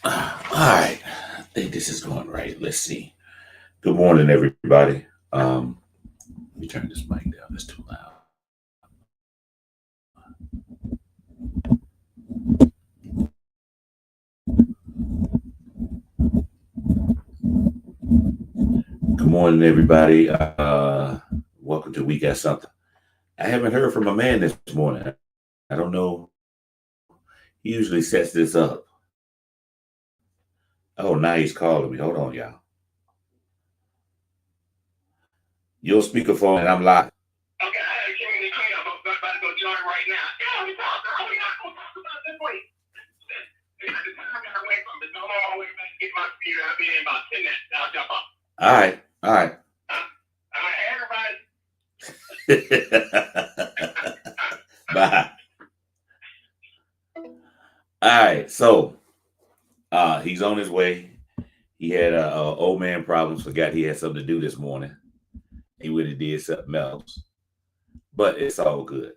All right. I think this is going right. Let's see. Good morning, everybody. Let me turn this mic down. It's too loud. Good morning, everybody. Welcome to We Got Something. I haven't heard from a man this morning. I don't know. He usually sets this up. Oh, now he's calling me. Hold on, y'all. Your speakerphone, and I'm live. Okay, I had communicate. I'm about to go join right now. Yeah, we talk. We not gonna talk about this way. I'm away from it. No, I'm way back. Get my speaker. I'll be in about 10 minutes. I'll jump up. All right. All right. Everybody. Bye. All right. So he's on his way. He had old man problems. Forgot he had something to do this morning. He would have did something else. But it's all good.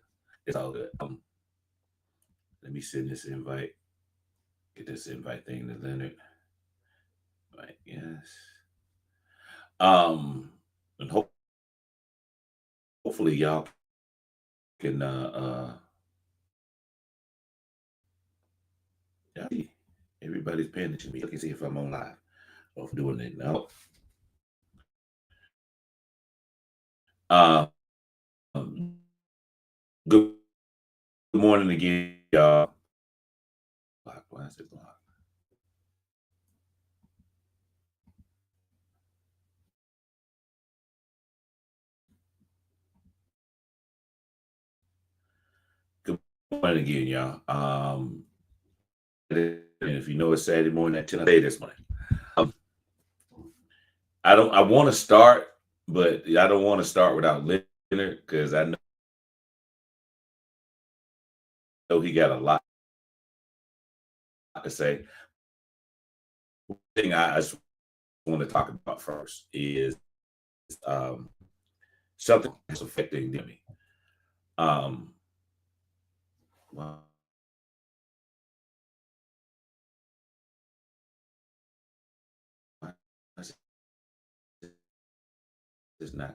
It's all good. Let me send this invite. Get this invite thing to Leonard. Right, yes. And hopefully y'all can everybody's paying attention to me. Look and see if I'm on live or if I'm doing it now. Good morning again, y'all. Why is it blocked? Good morning again, y'all. And if you know it's Saturday morning at 10 a.m. this morning. I want to start, but I don't want to start without Leonard because I know he got a lot to say. One thing I just want to talk about first is something that's affecting me. Well, it's not.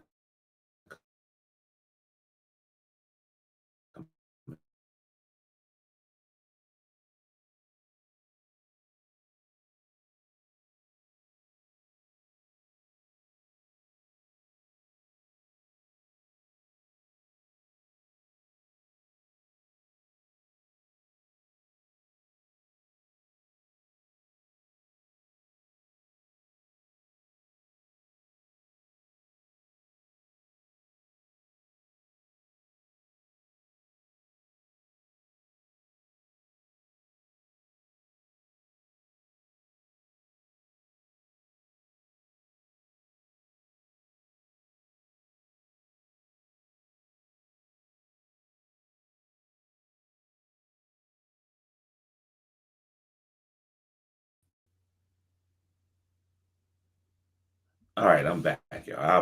All right, I'm back, y'all. I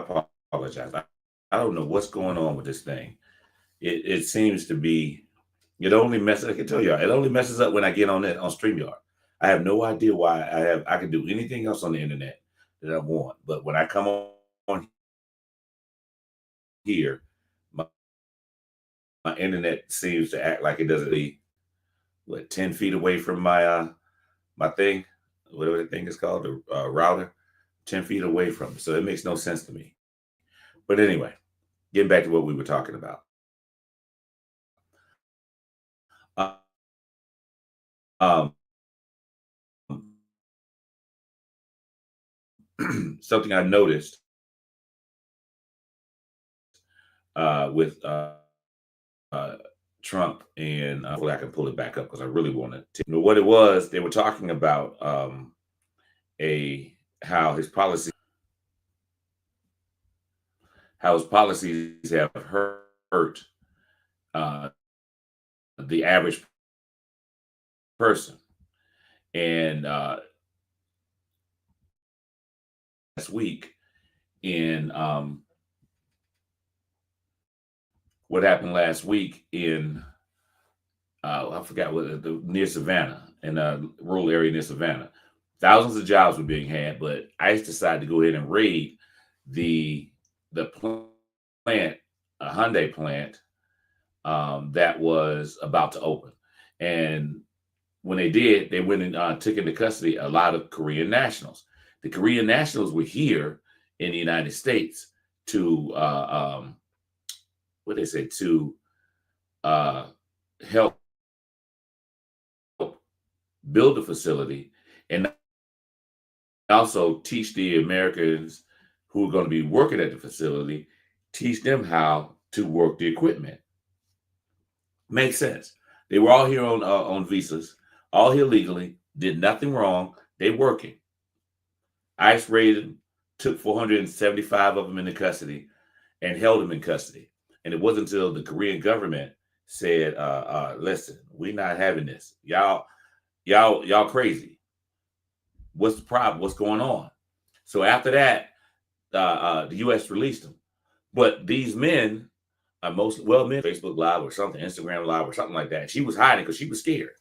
apologize. I don't know what's going on with this thing. It seems to be. It only messes. I can tell y'all. It only messes up when I get on it on StreamYard. I have no idea why. I can do anything else on the internet that I want, but when I come on here, my internet seems to act like it doesn't be 10 feet away from my thing, whatever the thing is called, the router, 10 feet away from it. So it makes no sense to me. But anyway, getting back to what we were talking about. Uh, um, something I noticed with Trump, and hopefully I can pull it back up because I really wanted to. You know, what it was, they were talking about a how his policies have hurt the average person. And last week, in what happened last week in I forgot what near Savannah, in a rural area near Savannah. Thousands of jobs were being had, but ICE decided to go ahead and raid the plant, a Hyundai plant that was about to open. And when they did, they went and took into custody a lot of Korean nationals. The Korean nationals were here in the United States to what they say to help build the facility and also teach the Americans who are going to be working at the facility, teach them how to work the equipment. Makes sense. They were all here on visas, all here legally, did nothing wrong. They working. ICE raided them, took 475 of them into custody, and held them in custody. And it wasn't until the Korean government said, "Listen, we're not having this. Y'all crazy. What's the problem? What's going on?" So after that, the U.S. released them. But these men are mostly men, Facebook Live or something, Instagram Live or something like that. She was hiding because she was scared.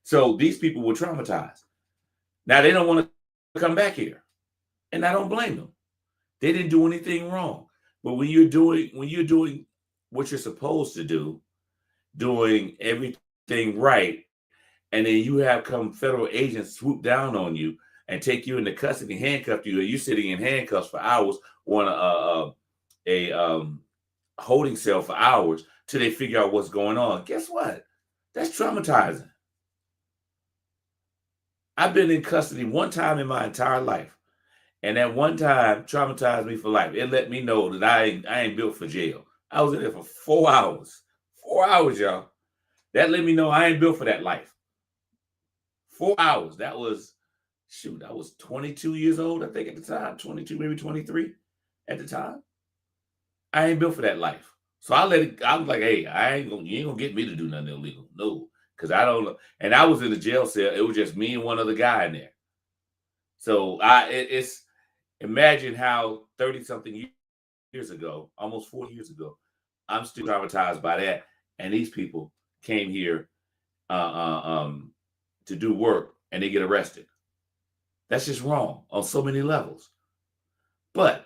So these people were traumatized. Now they don't want to come back here, and I don't blame them. They didn't do anything wrong. But when you're doing what you're supposed to do, doing everything right, and then you have come federal agents swoop down on you and take you into custody, handcuff you, and you're sitting in handcuffs for hours on a holding cell for hours till they figure out what's going on. Guess what? That's traumatizing. I've been in custody one time in my entire life, and that one time traumatized me for life. It let me know that I ain't built for jail. I was in there for 4 hours. 4 hours, y'all. That let me know I ain't built for that life. 4 hours. That was, shoot, I was 22 years old, I think, at the time. 22, maybe 23 at the time. I ain't built for that life. So I let it, I was like, hey, you ain't gonna get me to do nothing illegal. No, because I don't know. And I was in the jail cell. It was just me and one other guy in there. So it's imagine how 30-something years ago, almost 40 years ago, I'm still traumatized by that. And these people came here to do work and they get arrested. That's just wrong on so many levels. But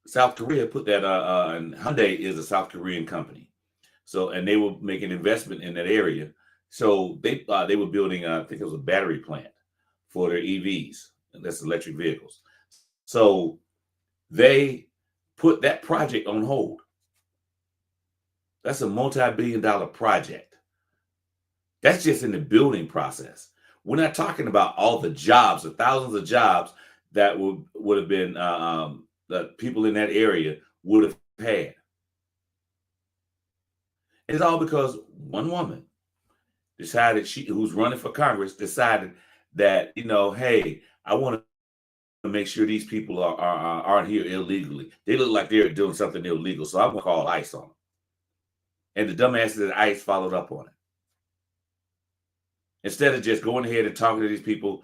South Korea put that and Hyundai is a South Korean company. So, and they were making investment in that area. So they were building, I think it was a battery plant for their EVs, and that's electric vehicles. So they put that project on hold. That's a multi-billion-dollar project. That's just in the building process. We're not talking about all the jobs, the thousands of jobs that would have been that people in that area would have had. It's all because one woman decided, who's running for Congress, decided that, hey, I want to make sure these people aren't here illegally. They look like they're doing something illegal, so I'm going to call ICE on them. And the dumbasses at ICE followed up on it. Instead of just going ahead and talking to these people,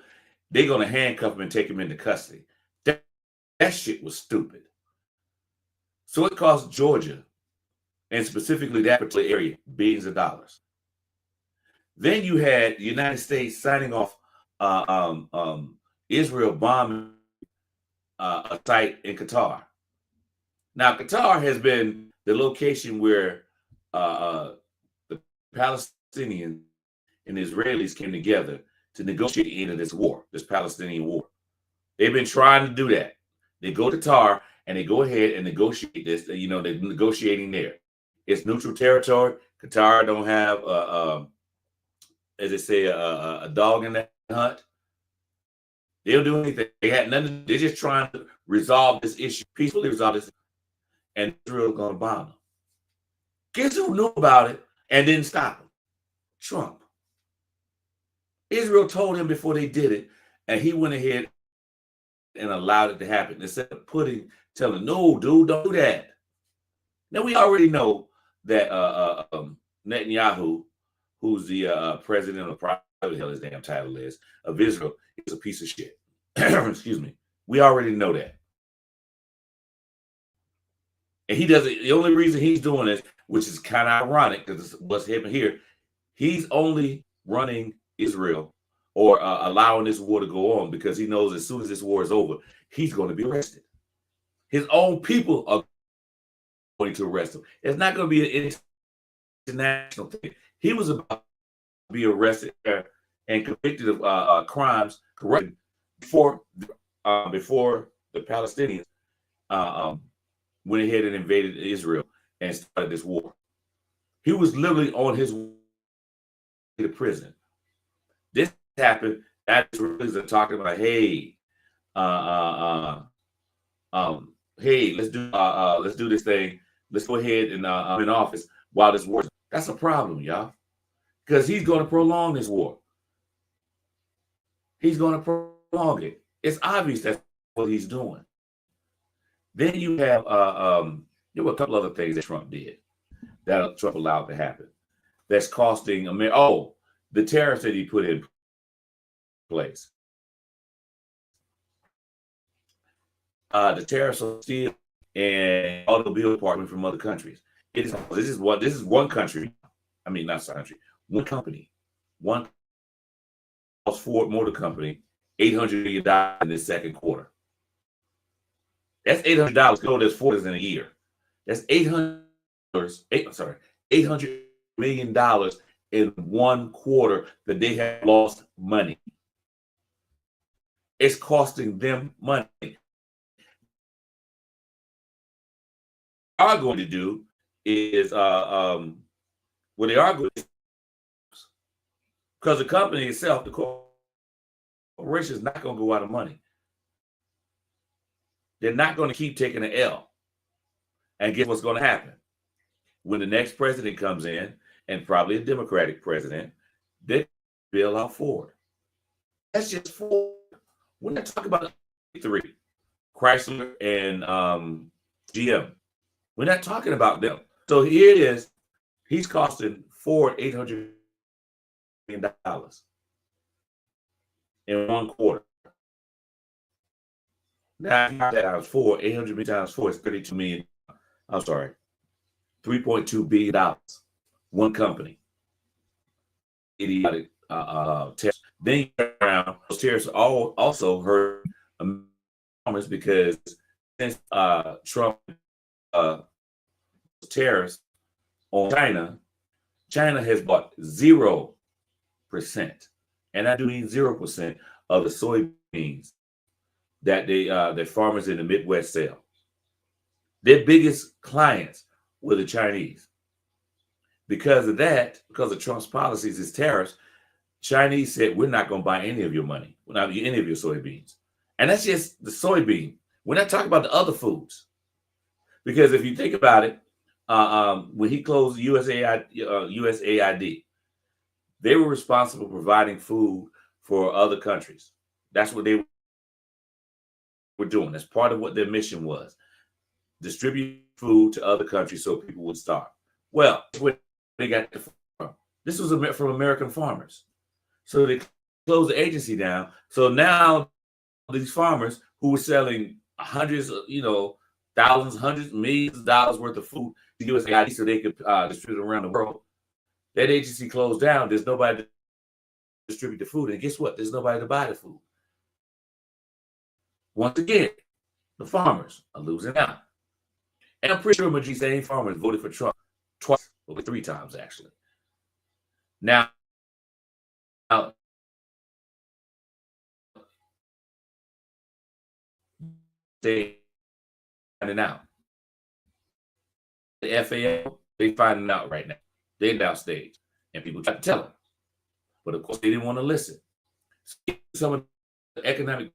they're going to handcuff them and take them into custody. That shit was stupid. So it cost Georgia, and specifically that particular area, billions of dollars. Then you had the United States signing off Israel bombing a site in Qatar. Now, Qatar has been the location where the Palestinians and the Israelis came together to negotiate the end of this war, this Palestinian war. They've been trying to do that. They go to Qatar and they go ahead and negotiate this. They're negotiating there. It's neutral territory. Qatar don't have, as they say, a dog in that hunt. They don't do anything. They had nothing. They're just trying to resolve this issue, peacefully resolve this, and Israel's going to bomb them. Guess who knew about it and didn't stop them? Trump. Israel told him before they did it, and he went ahead and allowed it to happen. Instead of telling, no, dude, don't do that. Now, we already know that Netanyahu, who's the president of whatever the hell his damn title is, of Israel, is a piece of shit. Excuse me. We already know that. And he doesn't, the only reason he's doing this, which is kind of ironic because what's happening here, he's only running Israel or allowing this war to go on, because he knows as soon as this war is over, he's going to be arrested. His own people are going to arrest him. It's not going to be an international thing. He was about to be arrested and convicted of crimes, corruption, before the Palestinians went ahead and invaded Israel and started this war. He was literally on his way to prison. This happened. That Israelis are talking about, hey, hey, let's do this thing. Let's go ahead and I'm in office while this war. That's a problem, y'all, because he's going to prolong this war. He's going to prolong it. It's obvious that's what he's doing. Then you have there were a couple other things that Trump did that Trump allowed to happen. That's costing America. Oh, the tariffs that he put in place. The tariffs on steel and automobile department from other countries. This is one country. I mean, not country. One company. One Ford Motor Company, $800 million in this second quarter. That's $800. No, there's Ford in a year. That's $800 million in one quarter that they have lost money. It's costing them money. Are going to do is what they are going to do, because the company itself, the corporation, is not going to go out of money. They're not going to keep taking an L. And guess what's going to happen? When the next president comes in, and probably a Democratic president, they bail out Ford. That's just Ford. We're not talking about three, Chrysler and GM. We're not talking about them. So here it is. He's costing Ford $800 million in one quarter. Now, times four, 800 million times four is 32 million. I'm sorry, $3.2 billion. One company. Idiotic tariffs. Then you turn around, those tariffs also hurt farmers, because since Trump tariffs on China has bought 0%, and I do mean 0% of the soybeans that that farmers in the Midwest sell. Their biggest clients were the Chinese. Because of that, because of Trump's policies, his tariffs, Chinese said, we're not going to buy any of your money. We're not any of your soybeans. And that's just the soybean. We're not talking about the other foods. Because if you think about it, when he closed USAID, they were responsible for providing food for other countries. That's what they were doing. That's part of what their mission was. Distribute food to other countries so people would starve. Well, where they got it from. This was from American farmers. So they closed the agency down. So now these farmers who were selling hundreds of, thousands, hundreds, millions of dollars worth of food to USAID so they could distribute around the world, that agency closed down. There's nobody to distribute the food. And guess what? There's nobody to buy the food. Once again, the farmers are losing out. And I'm pretty sure majority of the same farmers voted for Trump twice, or 3 times actually. Now, they finding out. The FAO, they finding out right now. They're downstage, and people try to tell them, but of course they didn't want to listen. Some of the economic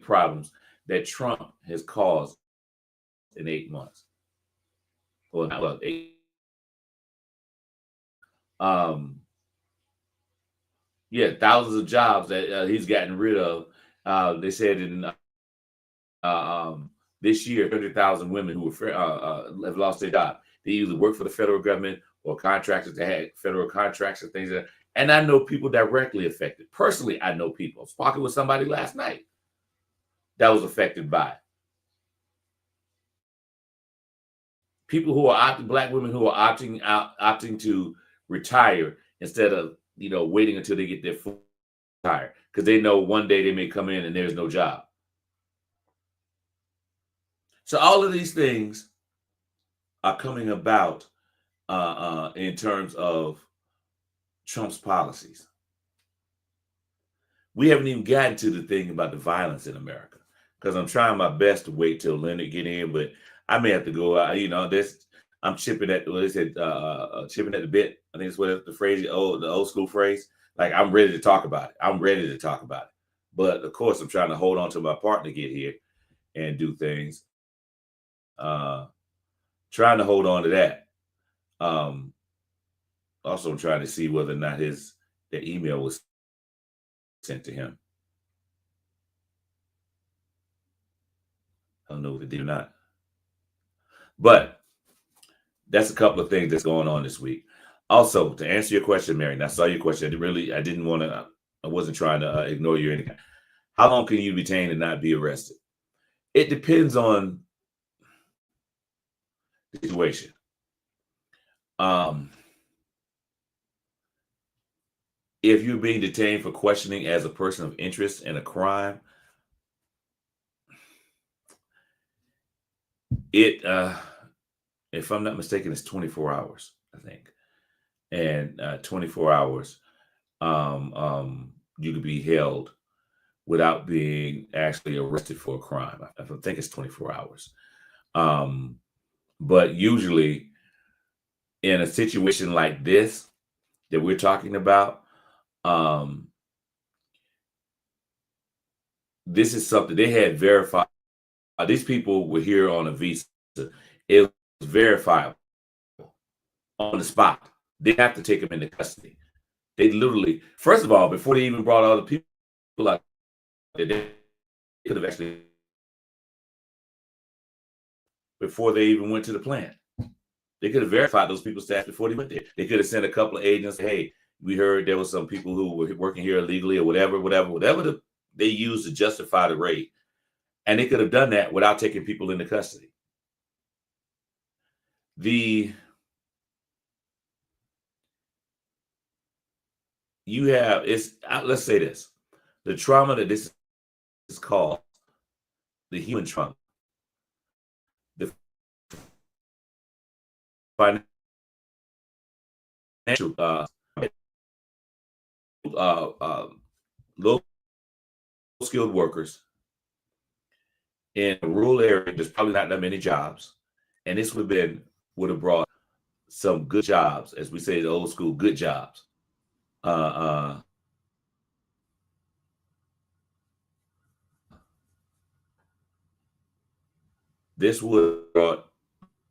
problems that Trump has caused in 8 months, or well, 8. Thousands of jobs that he's gotten rid of. They said in this year, 100,000 women who have lost their job. They either work for the federal government or contractors that had federal contracts and things like that. And I know people directly affected. Personally, I know people. I was talking with somebody last night that was affected by it. People who are Black women who are opting to retire instead of waiting until they get their full hire, because they know one day they may come in and there's no job. So all of these things are coming about in terms of Trump's policies. We haven't even gotten to the thing about the violence in America, because I'm trying my best to wait till Leonard get in, but I may have to go out. I'm chipping at what they said, chipping at the bit. I think it's what the phrase, the old school phrase. Like, I'm ready to talk about it. I'm ready to talk about it. But of course, I'm trying to hold on to my partner to get here and do things. Trying to hold on to that. Also, I'm trying to see whether or not the email was sent to him. I don't know if it did or not. But that's a couple of things that's going on this week. Also, to answer your question, Mary, and I saw your question. I wasn't trying to ignore you or anything. How long can you be detained and not be arrested? It depends on the situation. If you're being detained for questioning as a person of interest in a crime, if I'm not mistaken, it's 24 hours, I think. And 24 hours, you could be held without being actually arrested for a crime. I think it's 24 hours. But usually in a situation like this that we're talking about, this is something they had verified. These people were here on a visa. It was verifiable on the spot. They have to take them into custody. They literally, first of all, before they even brought all the people out, they could have actually, before they even went to the plant, they could have verified those people's stats before they went there. They could have sent a couple of agents, hey, we heard there was some people who were working here illegally or whatever they used to justify the raid. And they could have done that without taking people into custody. Let's say this, the trauma that this is called, the human trauma, the financial, low skilled workers in a rural area. There's probably not that many jobs, and this would have brought some good jobs, as we say, the old school good jobs. This would have brought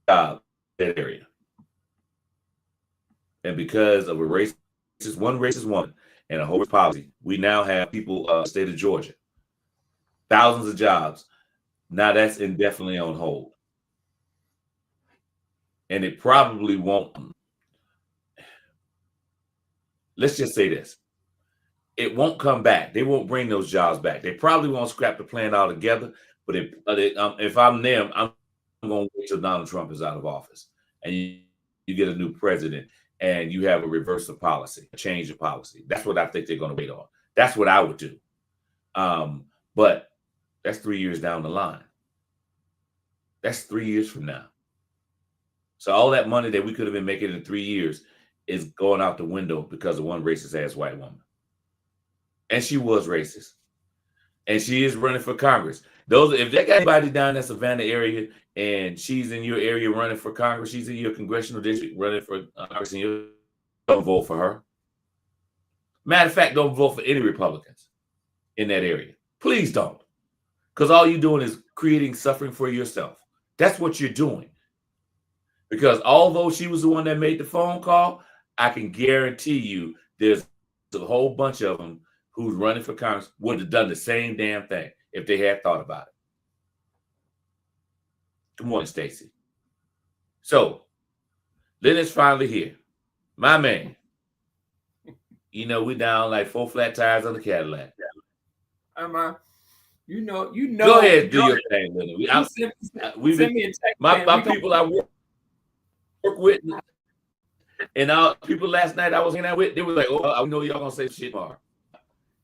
jobs in that area, and because of one racist woman and a whole policy, we now have people, state of Georgia, thousands of jobs. Now that's indefinitely on hold. And it probably won't. Let's just say this. It won't come back. They won't bring those jobs back. They probably won't scrap the plan altogether. But if I'm them, I'm going to wait till Donald Trump is out of office. And you get a new president and you have a reverse of policy, a change of policy. That's what I think they're going to wait on. That's what I would do. But that's 3 years down the line. That's 3 years from now. So all that money that we could have been making in 3 years is going out the window because of one racist ass white woman. And she was racist. And she is running for Congress. If they got anybody down in that Savannah area and she's in your area running for Congress, she's in your congressional district running for Congress, and you don't vote for her. Matter of fact, don't vote for any Republicans in that area. Please don't. Because all you're doing is creating suffering for yourself. That's what you're doing. Because although she was the one that made the phone call, I can guarantee you there's a whole bunch of them who's running for Congress would have done the same damn thing if they had thought about it. Good morning, Stacy. So, Leonard's finally here. My man. We down like 4 flat tires on the Cadillac. Go ahead, do your thing, Leonard. My people I work with, And people last night I was hanging out with, they were like, "Oh, I know y'all gonna say shit tomorrow."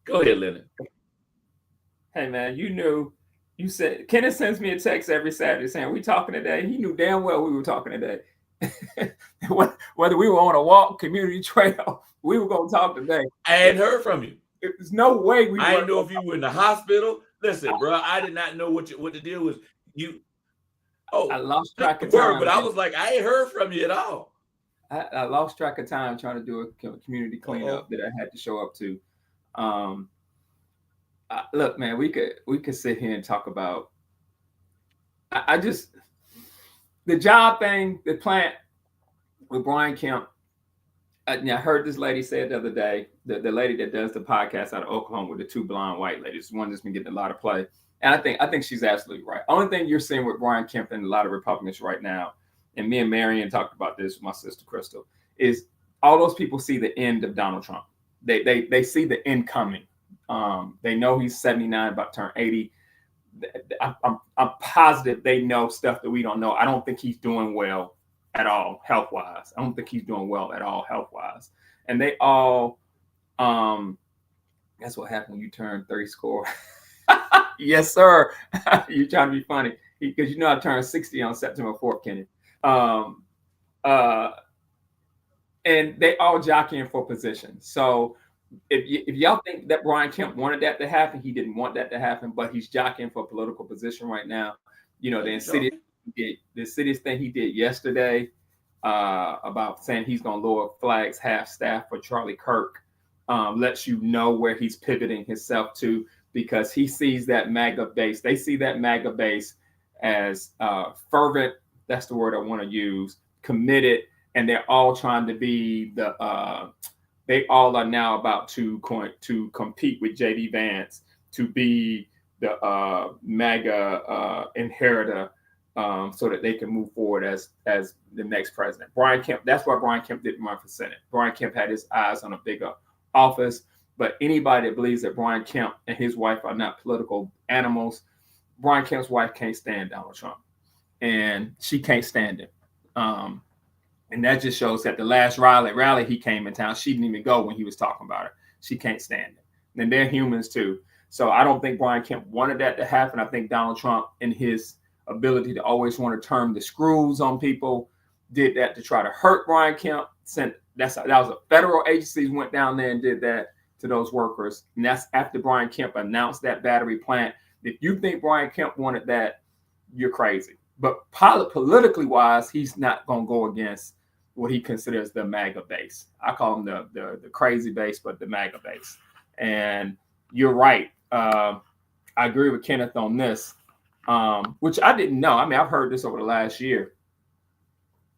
Go ahead, Leonard. Hey man, you said Kenneth sends me a text every Saturday saying we talking today. He knew damn well we were talking today. Whether we were on a walk, community trail, we were gonna talk today. I hadn't heard from you. There's no way we. I didn't know if you were in the hospital. Listen, bro, I did not know what the deal was. You. Oh, I lost track of time, but I was like, I ain't heard from you at all. I lost track of time trying to do a community cleanup that I had to show up to. Look, man, we could sit here and talk about. I just the job thing, the plant with Brian Kemp. I heard this lady say it the other day. The lady that does the podcast out of Oklahoma with the two blonde white ladies, one that's been getting a lot of play, and I think she's absolutely right. Only thing you're seeing with Brian Kemp and a lot of Republicans right now, and me and Marion talked about this with my sister Crystal, is all those people see the end of Donald Trump. They see the end coming. They know he's 79, about to turn 80. I'm positive they know stuff that we don't know. I don't think he's doing well at all health-wise. I don't think he's doing well at all health-wise. And they all, that's what happened when you turn 30 score. Yes, sir. You're trying to be funny because I turned 60 on September 4th, Kenny. And they all jockeying for position. So if y'all think that Brian Kemp wanted that to happen, he didn't want that to happen, but he's jockeying for political position right now. The insidious thing he did yesterday about saying he's going to lower flags half staff for Charlie Kirk lets you know where he's pivoting himself to, because he sees that MAGA base. They see that MAGA base as fervent. That's the word I want to use. Committed, and they're all trying to be they all are now about to compete with J.D. Vance to be the MAGA inheritor, so that they can move forward as the next president. Brian Kemp, that's why Brian Kemp didn't run for Senate. Brian Kemp had his eyes on a bigger office, but anybody that believes that Brian Kemp and his wife are not political animals, Brian Kemp's wife can't stand Donald Trump, and she can't stand him. And that just shows that the last rally he came in town, she didn't even go when he was talking about her. She can't stand it. And they're humans too. So I don't think Brian Kemp wanted that to happen. I think Donald Trump, in his ability to always want to turn the screws on people, did that to try to hurt Brian Kemp. That was a federal agency went down there and did that to those workers. And that's after Brian Kemp announced that battery plant. If you think Brian Kemp wanted that, you're crazy. But politically wise, he's not going to go against what he considers the MAGA base. I call him the crazy base, but the MAGA base. And you're right. I agree with Kenneth on this, which I didn't know. I mean, I've heard this over the last year.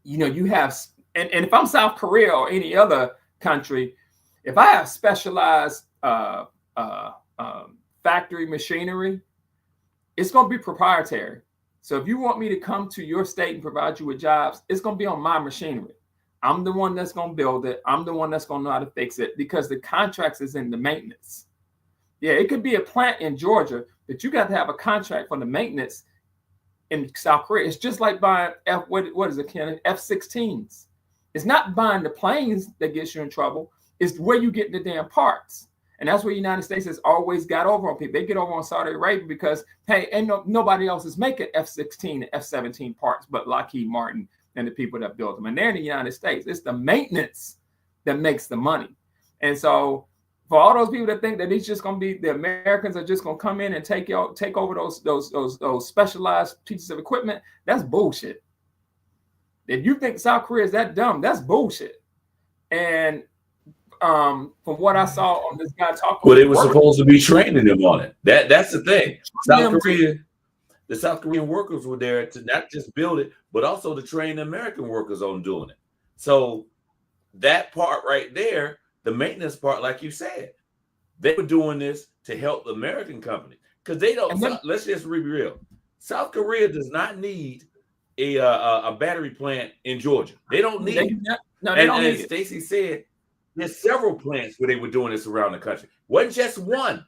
You have, and if I'm South Korea or any other country, if I have specialized factory machinery, it's going to be proprietary. So if you want me to come to your state and provide you with jobs, it's going to be on my machinery. I'm the one that's going to build it. I'm the one that's going to know how to fix it, because the contracts is in the maintenance. Yeah, it could be a plant in Georgia, but you got to have a contract for the maintenance in South Korea. It's just like buying F-16s. It's not buying the planes that gets you in trouble. It's where you get the damn parts. And that's where the United States has always got over on people. They get over on Saudi Arabia because, hey, nobody else is making F-16 and F-17 parts but Lockheed Martin and the people that built them. And they're in the United States. It's the maintenance that makes the money. And so for all those people that think that it's just going to be, the Americans are just going to come in and take over those specialized pieces of equipment, that's bullshit. If you think South Korea is that dumb, that's bullshit. And from what I saw on this guy talking, well, they were supposed to be training them on it. That's the thing. The South Korean workers were there to not just build it, but also to train the American workers on doing it. So that part right there, the maintenance part, like you said, they were doing this to help the American company, because they don't. Let's just be real. South Korea does not need a battery plant in Georgia. They don't need it. No, they don't need it. Stacey said there's several plants where they were doing this around the country. Wasn't just one.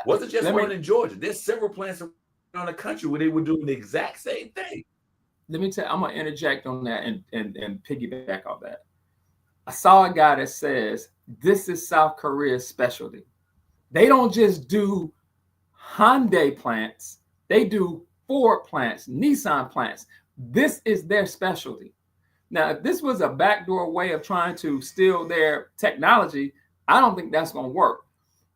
Wasn't just one in Georgia. There's several plants around the country where they were doing the exact same thing. Let me tell you, I'm gonna interject on that and piggyback off that. I saw a guy that says this is South Korea's specialty. They don't just do Hyundai plants, they do Ford plants, Nissan plants. This is their specialty. Now, if this was a backdoor way of trying to steal their technology, I don't think that's going to work.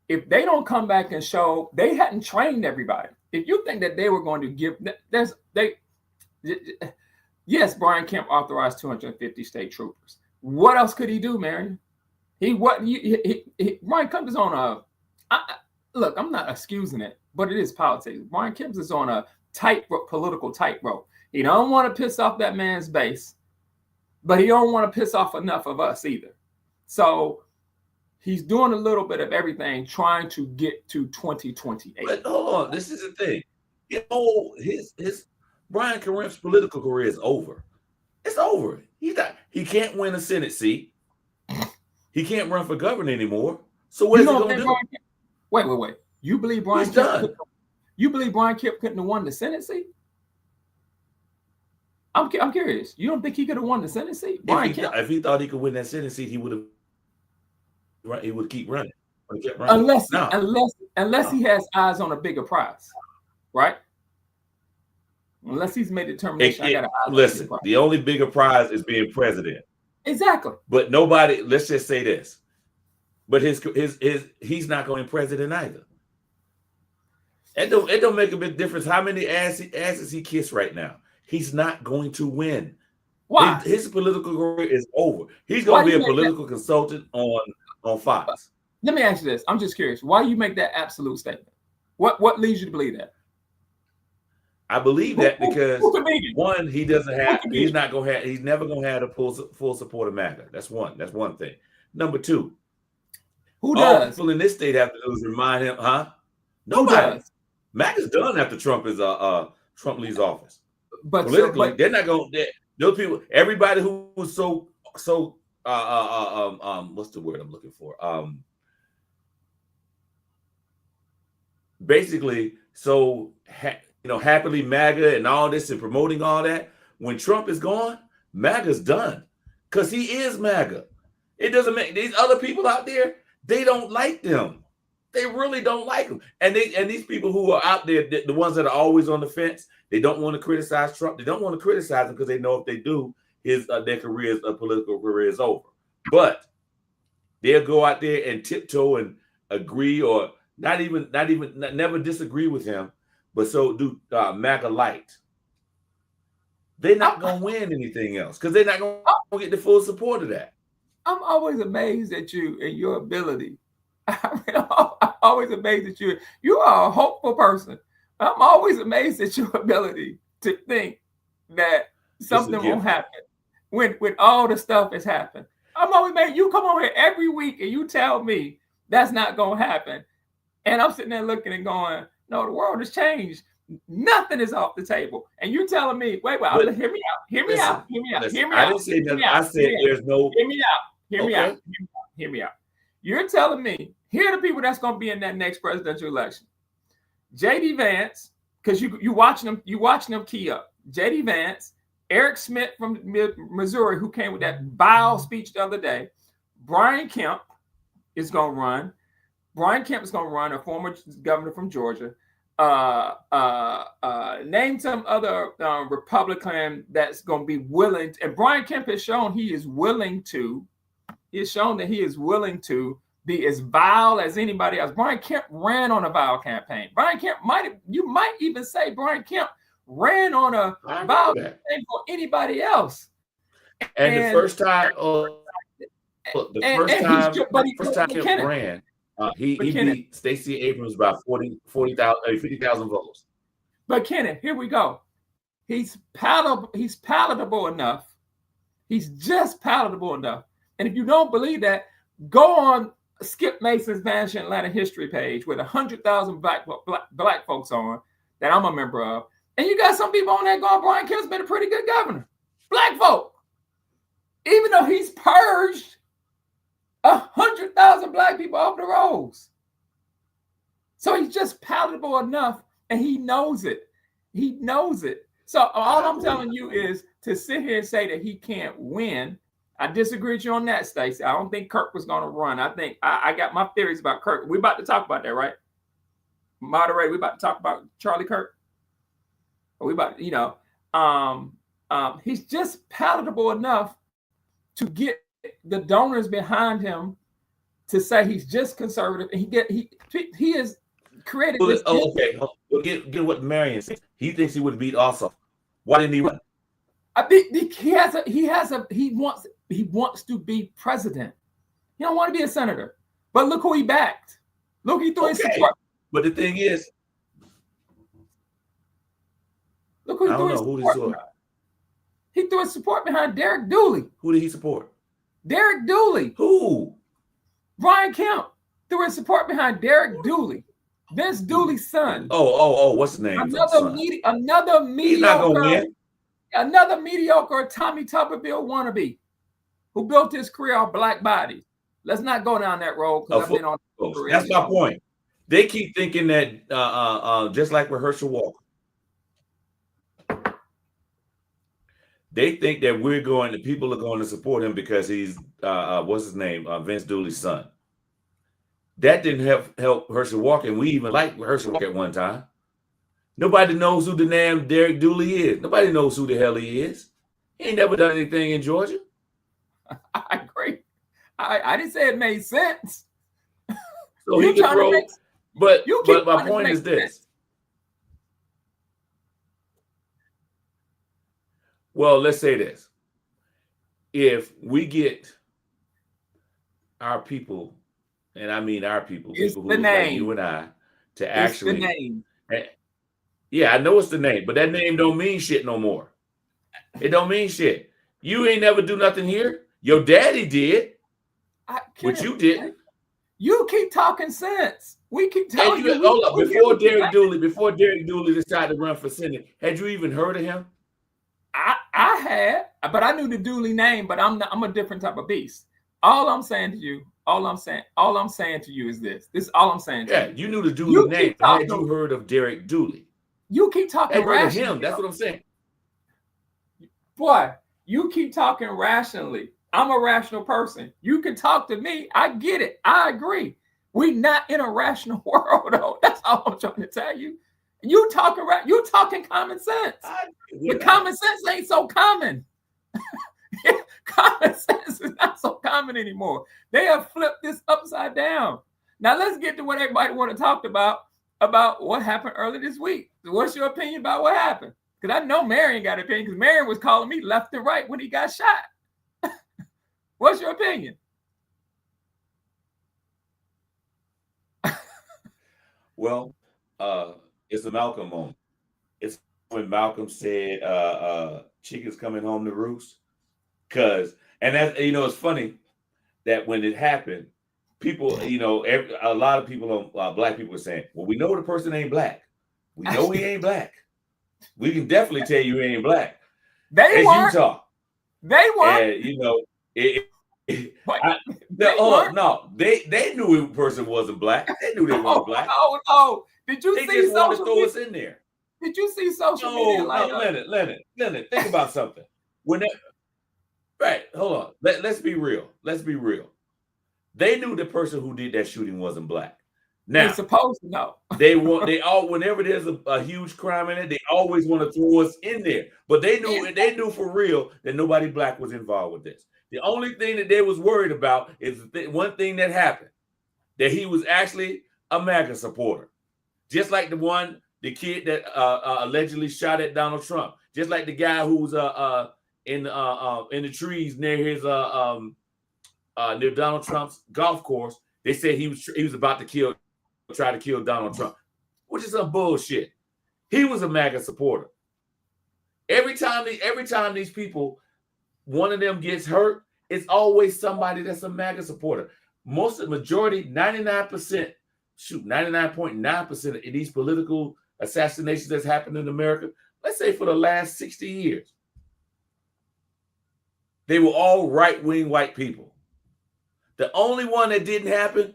If they don't come back and show they hadn't trained everybody, if you think that they were going to give, yes, Brian Kemp authorized 250 state troopers. What else could he do, Marion? Brian Kemp is on look, I'm not excusing it, but it is politics. Brian Kemp is on a political tightrope. He don't want to piss off that man's base, but he don't want to piss off enough of us either. So he's doing a little bit of everything, trying to get to 2028. But hold on, this is the thing. His Brian Kemp's political career is over. It's over. He can't win a Senate seat. He can't run for governor anymore. So what is he going to do? Wait. You believe Brian Kemp? You believe Brian Kemp couldn't have won the Senate seat? I'm curious. You don't think he could have won the Senate seat? If he thought he could win that Senate seat, he would keep running. Unless he has eyes on a bigger prize, right? Unless he's made a determination. Listen, the only bigger prize is being president. Exactly. But nobody. Let's just say this. But he's not going to be president either. It don't make a big difference how many asses he kissed right now. He's not going to win. Why? His political career is over. He's going to be a political consultant on Fox. Let me ask you this. I'm just curious. Why do you make that absolute statement? What leads you to believe that? I believe that because one, he's never going to have the full support of MAGA. That's one thing. Number two, who does? All people in this state have to do is remind him, Nobody. MAGA's done after Trump leaves office. But politically, they're not going to. Those people, everybody who was so what's the word I'm looking for? Basically, so happily MAGA and all this and promoting all that. When Trump is gone, MAGA's done because he is MAGA. It doesn't make these other people out there. They don't like them. They really don't like them. And these people who are out there, the ones that are always on the fence, they don't want to criticize Trump. They don't want to criticize him because they know if they do, their political career is over. But they'll go out there and tiptoe and agree or never disagree with him. But so do MAGA light. They're not going to win anything else because they're not going to get the full support of that. I'm always amazed at you and your ability. I'm always amazed at you. You are a hopeful person. I'm always amazed at your ability to think that something won't happen when all the stuff has happened. I'm always amazed. You come over here every week and you tell me that's not going to happen. And I'm sitting there looking and going, no, the world has changed. Nothing is off the table. And you're telling me, wait, hear me out. Hear me out. I didn't say that. I said there's no. Hear me out. You're telling me, here are the people that's going to be in that next presidential election. J.D. Vance, because you watching them key up. J.D. Vance, Eric Schmidt from Missouri, who came with that vile speech the other day. Brian Kemp is going to run. Brian Kemp is going to run, a former governor from Georgia. Name some other Republican that's going to be willing. And Brian Kemp has shown he is willing to. He has shown that he is willing to be as vile as anybody else. Brian Kemp ran on a vile campaign. You might even say Brian Kemp ran on a vile campaign for anybody else. And the first time Kemp ran, he beat Stacey Abrams by 50,000 votes. But Kenneth, here we go. He's palatable enough. He's just palatable enough. And if you don't believe that, go on Skip Mason's Vanishing Atlanta history page with 100,000 black folks on that I'm a member of. And you got some people on there going, Brian Kemp's been a pretty good governor. Black folk. Even though he's purged 100,000 black people off the rolls. So he's just palatable enough and he knows it. He knows it. So all I'm telling you is to sit here and say that he can't win. I disagree with you on that, Stacey. I don't think Kirk was going to run. I think I got my theories about Kirk. We're about to talk about that, right? Moderator, we about to talk about Charlie Kirk. Or we about, he's just palatable enough to get the donors behind him to say he's just conservative. And he has created this. Okay, get what Marion said. He thinks he would beat Ossoff. Why didn't he run? I think he wants to be president. He don't want to be a senator. But look who he backed. Look, he threw his support. But the thing is, look who he threw his support behind. He threw his support behind Derek Dooley. Who did he support? Derek Dooley. Who? Brian Kemp threw his support behind Derek Dooley. Vince Dooley's son. Oh, what's his name? Another mediocre. He's not gonna win. Another mediocre Tommy Tuberville wannabe who built his career off black bodies. Let's not go down that road because I've been on. That's my point. They keep thinking that just like with Herschel Walker, they think that people are going to support him because he's what's his name? Vince Dooley's son. That didn't help Herschel Walker, and we even liked Herschel Walker at one time. Nobody knows who the damn Derek Dooley is. Nobody knows who the hell he is. He ain't never done anything in Georgia. I agree. I didn't say it made sense. So he can throw. But my point is this. Well, let's say this. If we get our people, and I mean our people who like you and I, to actually. It's the name. Yeah, I know it's the name, but that name don't mean shit no more. It don't mean shit. You ain't never do nothing here. Your daddy did, but you didn't. You keep talking sense. We keep telling you. Hold up. Before Derek Dooley decided to run for Senate, had you even heard of him? I had, but I knew the Dooley name. But I'm a different type of beast. All I'm saying to you is this. This is all I'm saying to you. Yeah, you knew the Dooley name. Had you heard of Derek Dooley? You keep talking rationally. Him. That's what I'm saying. Boy, you keep talking rationally. I'm a rational person. You can talk to me. I get it. I agree. We're not in a rational world, though. That's all I'm trying to tell you. You talking common sense. But common sense ain't so common. Common sense is not so common anymore. They have flipped this upside down. Now let's get to what everybody want to talk about what happened earlier this week. So what's your opinion about what happened? Because I know Marion got an opinion because Marion was calling me left and right when he got shot. What's your opinion? Well, it's a Malcolm moment. It's when Malcolm said chickens coming home to roost. And that's, it's funny that when it happened, people, a lot of people, black people are saying, well, we know the person ain't black. We know he ain't black. We can definitely tell you he ain't black. They weren't. Utah. They weren't. No, they knew the person wasn't black. They knew they weren't black. Oh, did you see just want to throw us in there? Did you see social media? Leonard, think about something. Right, hold on. Let's be real. They knew the person who did that shooting wasn't black. Now, they're supposed to know. Whenever there's a huge crime in it, they always want to throw us in there. But they knew for real that nobody black was involved with this. The only thing that they was worried about is one thing that happened, that he was actually a MAGA supporter. Just like the kid that allegedly shot at Donald Trump. Just like the guy who was in the trees near his near Donald Trump's golf course. They said he was about to try to kill Donald Trump, which is some bullshit. He was a MAGA supporter. Every time these people, one of them gets hurt, it's always somebody that's a MAGA supporter. Majority, 99%, 99.9% of these political assassinations that's happened in America, let's say for the last 60 years, they were all right-wing white people. The only one that didn't happen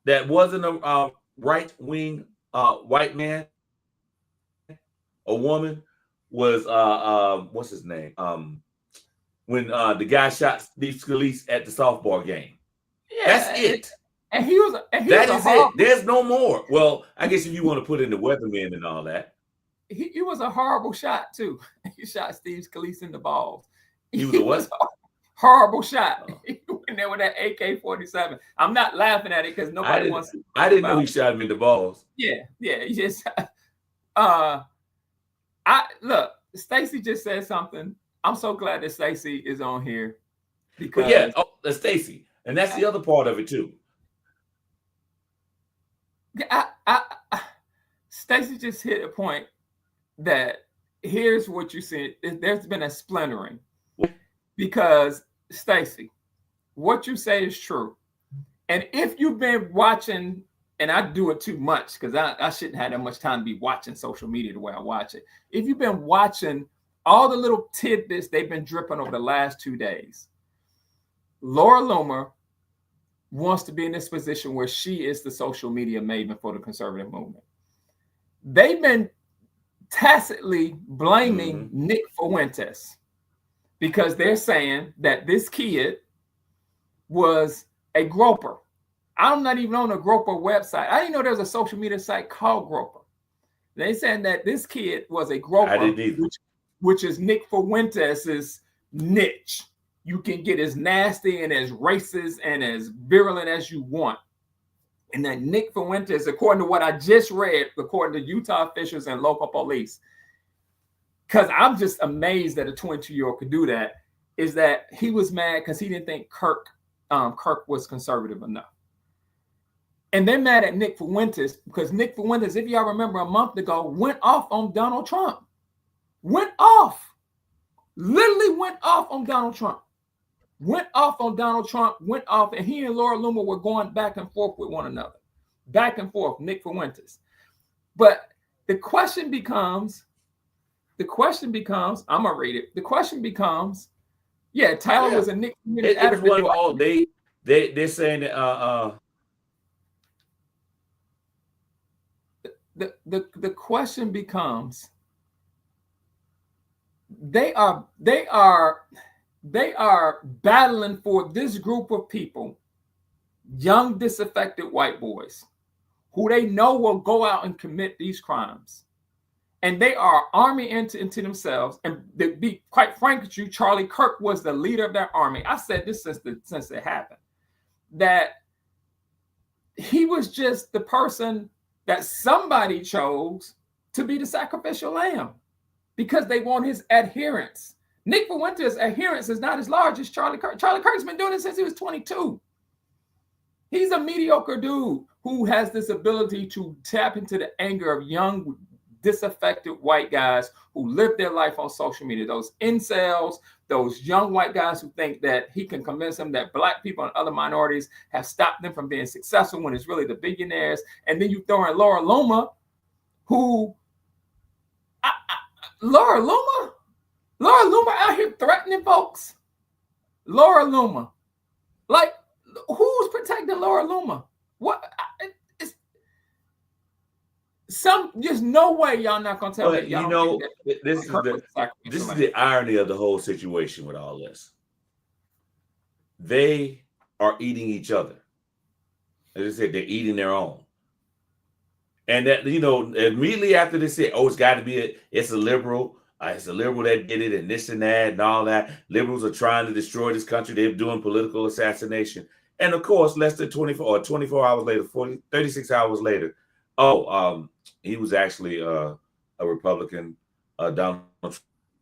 that wasn't a right-wing white man or woman was what's his name? when the guy shot Steve Scalise at the softball game. Yeah, That's it. And he was That a is horrible, it. There's no more. Well, I guess if you want to put in the weatherman and all that. he was a horrible shot too. He shot Steve Scalise in the balls. He was a what? Horrible shot. He went there with that AK-47. I'm not laughing at it because nobody wants to. I didn't know he shot him in the balls. Yeah. He just look, Stacey just said something. I'm so glad that Stacey is on here. Because that's Stacey. And that's the other part of it too. Stacey just hit a point that here's what you said. There's been a splintering. Because Stacey, what you say is true. And if you've been watching, and I do it too much because I shouldn't have that much time to be watching social media the way I watch it. If you've been watching all the little tidbits they've been dripping over the last 2 days, Laura Loomer wants to be in this position where she is the social media maven for the conservative movement. They've been tacitly blaming Nick Fuentes because they're saying that this kid was a groper. I'm not even on a groper website. I didn't know there was a social media site called Groper. They saying that this kid was a groper, I didn't either. Which is Nick Fuentes' niche. You can get as nasty and as racist and as virulent as you want. And that Nick Fuentes, according to what I just read, according to Utah officials and local police, because I'm just amazed that a 22-year-old could do that, is that he was mad because he didn't think Kirk was conservative enough. And they're mad at Nick Fuentes because Nick Fuentes, if y'all remember a month ago, went off on Donald Trump. Went off. Literally went off on Donald Trump. Went off on Donald Trump, went off, and he and Laura Loomer were going back and forth with one another. Back and forth, Nick Fuentes. But the question becomes, I'm going to read it. The question becomes, Tyler was a Nick Fuentes advocate. They're saying that the question becomes, they are battling for this group of people, young disaffected white boys, who they know will go out and commit these crimes. And they are arming into themselves. And to be quite frank with you, Charlie Kirk was the leader of that army. I said this since it happened, that he was just the person that somebody chose to be the sacrificial lamb because they want his adherence. Nick Fuentes' adherence is not as large as Charlie Kirk. Charlie Kirk's been doing this since he was 22. He's a mediocre dude who has this ability to tap into the anger of young, disaffected white guys who live their life on social media. Those incels, those young white guys who think that he can convince them that black people and other minorities have stopped them from being successful when it's really the billionaires. And then you throw in Laura Loomer, who... Laura Loomer out here threatening folks. Laura Loomer. Like, who's protecting Laura Loomer? What? There's no way y'all not gonna tell me. You know, this is the irony of the whole situation with all this. They are eating each other. As I said, they're eating their own. And that, you know, immediately after they said, "Oh, it's got to be it's a liberal that did it, and this and that, and all that." Liberals are trying to destroy this country. They're doing political assassination. And of course, less than 24 hours later, 36 hours later, he was actually a Republican, Donald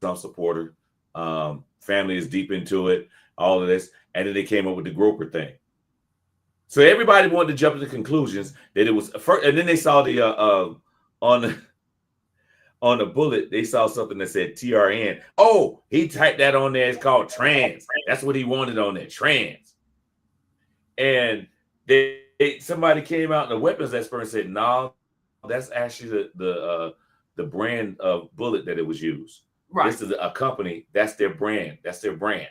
Trump supporter. Family is deep into it, all of this. And then they came up with the Groper thing. So everybody wanted to jump to conclusions that it was first, and then they saw the on the bullet, they saw something that said TRN. Oh, he typed that on there. It's called trans. That's what he wanted on there, trans. And somebody came out, and the weapons expert said, "No, that's actually the brand of bullet that it was used. Right. This is a company. That's their brand. That's their brand."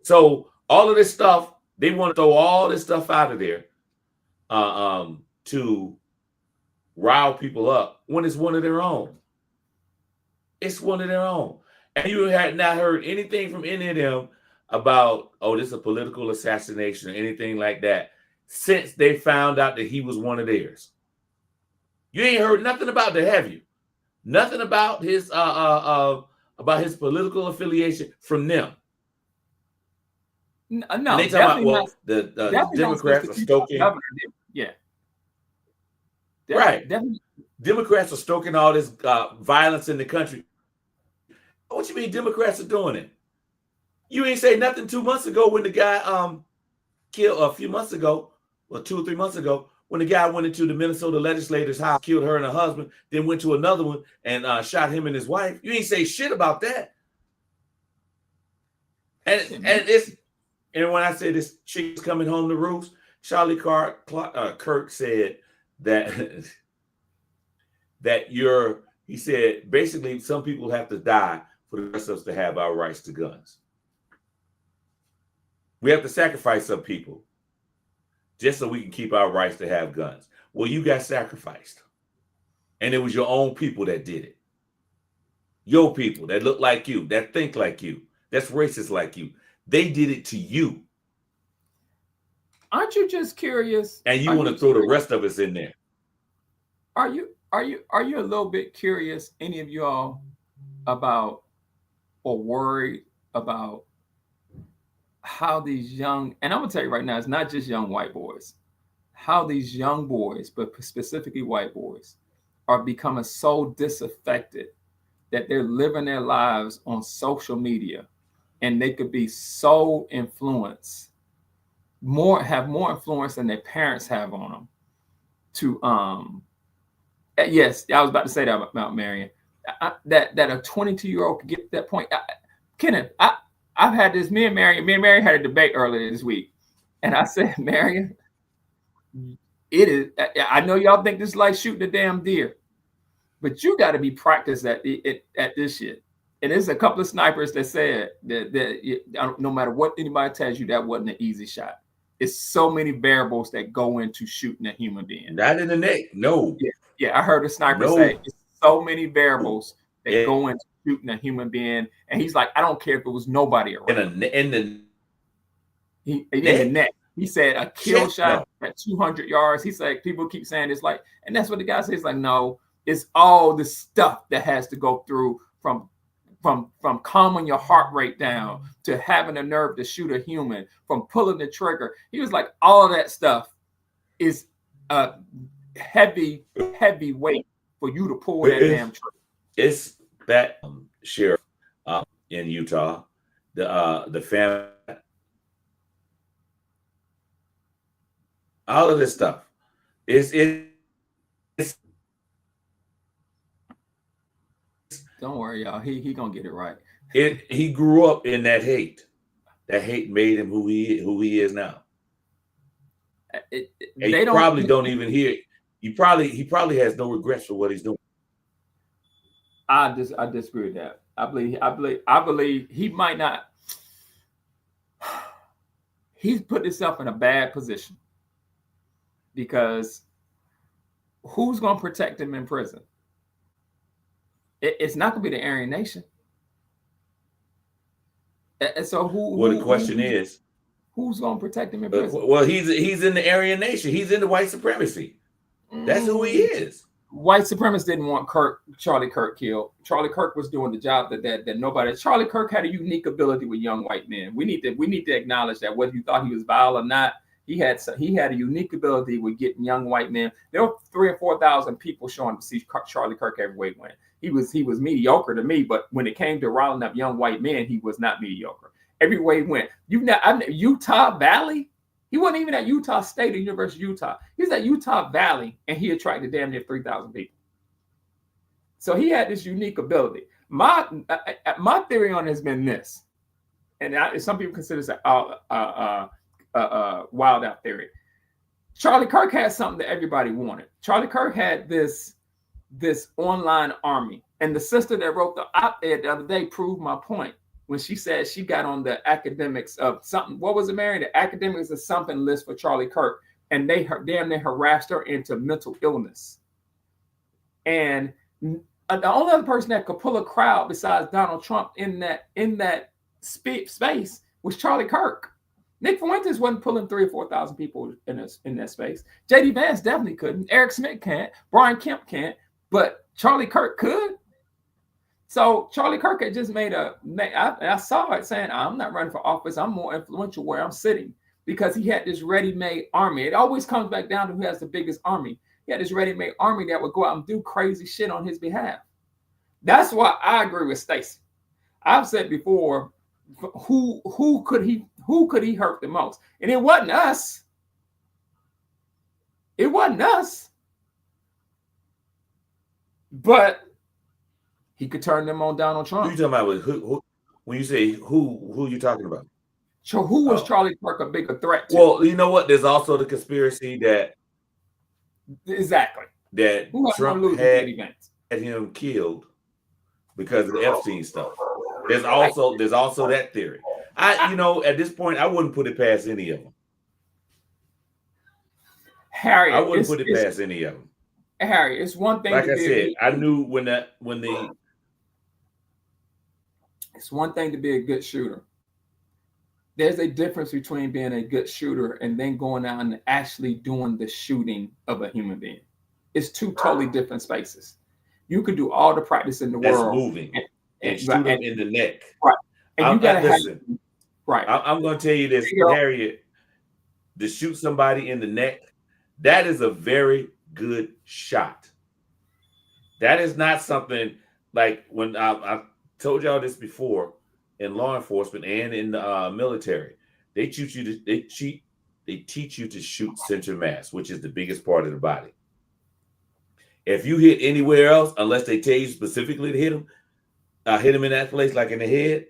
So all of this stuff, they want to throw all this stuff out of there to rile people up when it's one of their own. It's one of their own. And you had not heard anything from any of them about, oh, this is a political assassination or anything like that since they found out that he was one of theirs. You ain't heard nothing about that, have you? Nothing about his political affiliation from them. No, and they talk about, well, the Democrats are stoking. Yeah. Right. Democrats are stoking all this violence in the country. What you mean Democrats are doing it? You ain't say nothing 2 months ago when the guy killed, a few months ago, or 2 or 3 months ago, when the guy went into the Minnesota legislator's house, killed her and her husband, then went to another one and shot him and his wife. You ain't say shit about that. And when I say this chick's coming home to roost, Charlie Kirk said that he said basically some people have to die for the rest of us to have our rights to guns. We have to sacrifice some people just so we can keep our rights to have guns. Well, you got sacrificed. And it was your own people that did it. Your people that look like you, that think like you, that's racist like you. They did it to you. Aren't you just curious? And you want to throw the rest of us in there. Are you a little bit curious, any of y'all, about or worried about how these young, and I'm gonna tell you right now, it's not just young white boys, how these young boys, but specifically white boys, are becoming so disaffected that they're living their lives on social media, and they could be so influenced, have more influence than their parents have on them. Yes, I was about to say that about Marion. That a 22-year-old could get to that point. Kenneth, I've had this. Me and Marion had a debate earlier this week, and I said, Marion, it is. I know y'all think this is like shooting a damn deer, but you got to be practiced at this shit. And there's a couple of snipers that said that no matter what anybody tells you, that wasn't an easy shot. It's so many variables that go into shooting a human being. Not in the neck, no. Yeah, I heard a sniper say it's so many variables that go into shooting a human being, and he's like, I don't care if it was nobody around. In the neck. He said a kill shot at 200 yards. He said people keep saying it's like, and that's what the guy says. Like, no, it's all the stuff that has to go through from calming your heart rate down to having the nerve to shoot a human, from pulling the trigger. He was like, all of that stuff is heavy weight for you to pull that damn trigger. It's that sheriff in Utah, the family, all of this stuff. It's don't worry, y'all. He gonna get it right. He grew up in that hate. That hate made him who he is now. They probably don't even hear. He probably has no regrets for what he's doing. I disagree with that. I believe he might not. He's put himself in a bad position because who's going to protect him in prison? It's not going to be the Aryan Nation. And so the question is, who's going to protect him in prison? Well, he's in the Aryan Nation. He's in the white supremacy. That's who he is. White supremacists didn't want Charlie Kirk killed. Charlie Kirk was doing the job that nobody. Charlie Kirk had a unique ability with young white men. We need to acknowledge that. Whether you thought he was vile or not, he had a unique ability with getting young white men. There were 3,000 or 4,000 people showing to see Charlie Kirk everywhere he went. He was mediocre to me, but when it came to riling up young white men, he was not mediocre. Everywhere he went, Utah Valley. He wasn't even at Utah State or University of Utah. He was at Utah Valley, and he attracted damn near 3,000 people. So he had this unique ability. My theory on it has been this, and some people consider this a wild out theory. Charlie Kirk had something that everybody wanted. Charlie Kirk had this online army, and the sister that wrote the op-ed the other day proved my point. When she said she got on the academics of something, what was it, Mary? The academics of something list for Charlie Kirk, and they harassed her into mental illness. And the only other person that could pull a crowd besides Donald Trump in that space was Charlie Kirk. Nick Fuentes wasn't pulling 3,000 or 4,000 people in that space. J.D. Vance definitely couldn't. Eric Schmidt can't. Brian Kemp can't. But Charlie Kirk could. So Charlie Kirk had just I saw it saying, I'm not running for office. I'm more influential where I'm sitting, because he had this ready-made army. It always comes back down to who has the biggest army. He had this ready-made army that would go out and do crazy shit on his behalf. That's why I agree with Stacey. I've said before, who could he hurt the most? And it wasn't us. It wasn't us. But he could turn them on Donald Trump. Who you talking about? Who when you say who you talking about? So who was Charlie Kirk a bigger threat to? Well, you know what? There's also the conspiracy that exactly that Trump had him killed because of the Epstein stuff. There's also that theory. At this point, I wouldn't put it past any of them. Harry, I wouldn't put it past any of them. Harry, it's one thing. Like I said, I knew it's one thing to be a good shooter. There's a difference between being a good shooter and then going out and actually doing the shooting of a human being. It's two totally different spaces. You could do all the practice in the world. Moving and shoot them in the neck. Right. And you gotta listen. Right. I'm going to tell you this, Harriet. To shoot somebody in the neck, that is a very good shot. That is not something like when I told y'all this before, in law enforcement and in the military, they teach you to shoot center mass, which is the biggest part of the body. If you hit anywhere else, unless they tell you specifically to hit him in that place, like in the head,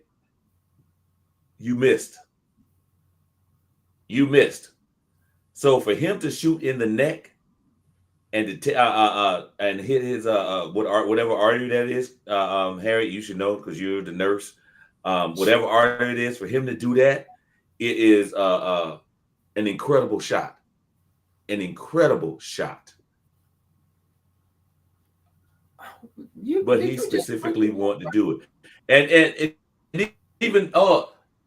you missed. You missed. So for him to shoot in the neck and to and hit his whatever artery that is, Harry, you should know because you're the nurse. Whatever artery it is, for him to do that, it is an incredible shot. An incredible shot. But he specifically wanted to do it, and even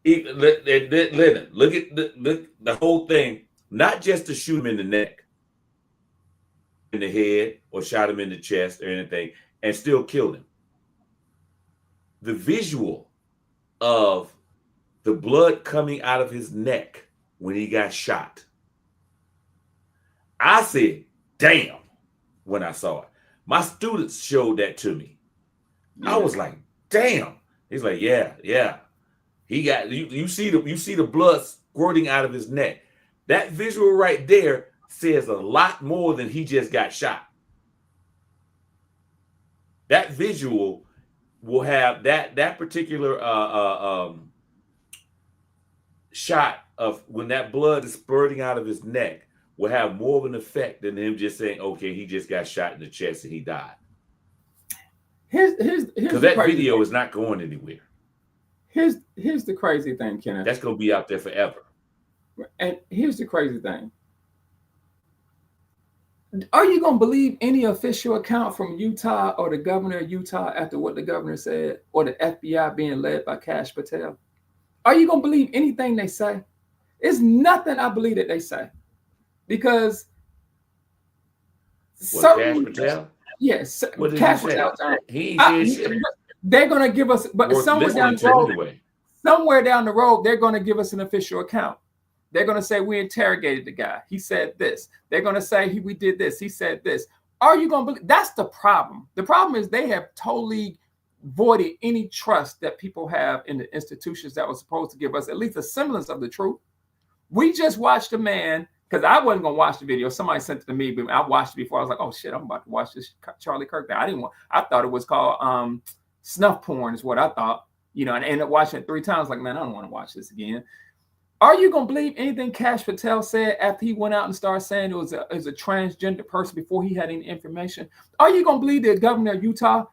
Lennon, look at the whole thing, not just to shoot him in the neck, in the head, or shot him in the chest or anything, and still killed him. The visual of the blood coming out of his neck when he got shot, I said, "Damn!" when I saw it. My students showed that to me. Yeah. I was like, "Damn!" He's like, "Yeah." He got you see the blood squirting out of his neck. That visual right there says a lot more than he just got shot. That visual will have that particular shot of when that blood is spurting out of his neck will have more of an effect than him just saying, "Okay, he just got shot in the chest and he died." Because that video is not going anywhere. Here's the crazy thing, Kenneth. That's going to be out there forever. And here's the crazy thing. Are you going to believe any official account from Utah or the governor of Utah after what the governor said, or the FBI being led by Kash Patel? Are you going to believe anything they say? It's nothing I believe that they say. Because Kash Patel? Yes. What did Kash he say? Patel. He said shit. They're going to give us, but somewhere down the road, they're going to give us an official account. They're going to say we interrogated the guy. He said this. They're going to say we did this. He said this. Are you going to believe? That's the problem. The problem is they have totally voided any trust that people have in the institutions that were supposed to give us at least a semblance of the truth. We just watched a man, because I wasn't going to watch the video. Somebody sent it to me, but I watched it before. I was like, oh shit, I'm about to watch this Charlie Kirk thing. I thought it was called snuff porn is what I thought, and I ended up watching it 3 times. Like, man, I don't want to watch this again. Are you going to believe anything Kash Patel said after he went out and started saying it was a transgender person before he had any information? Are you going to believe the governor of Utah?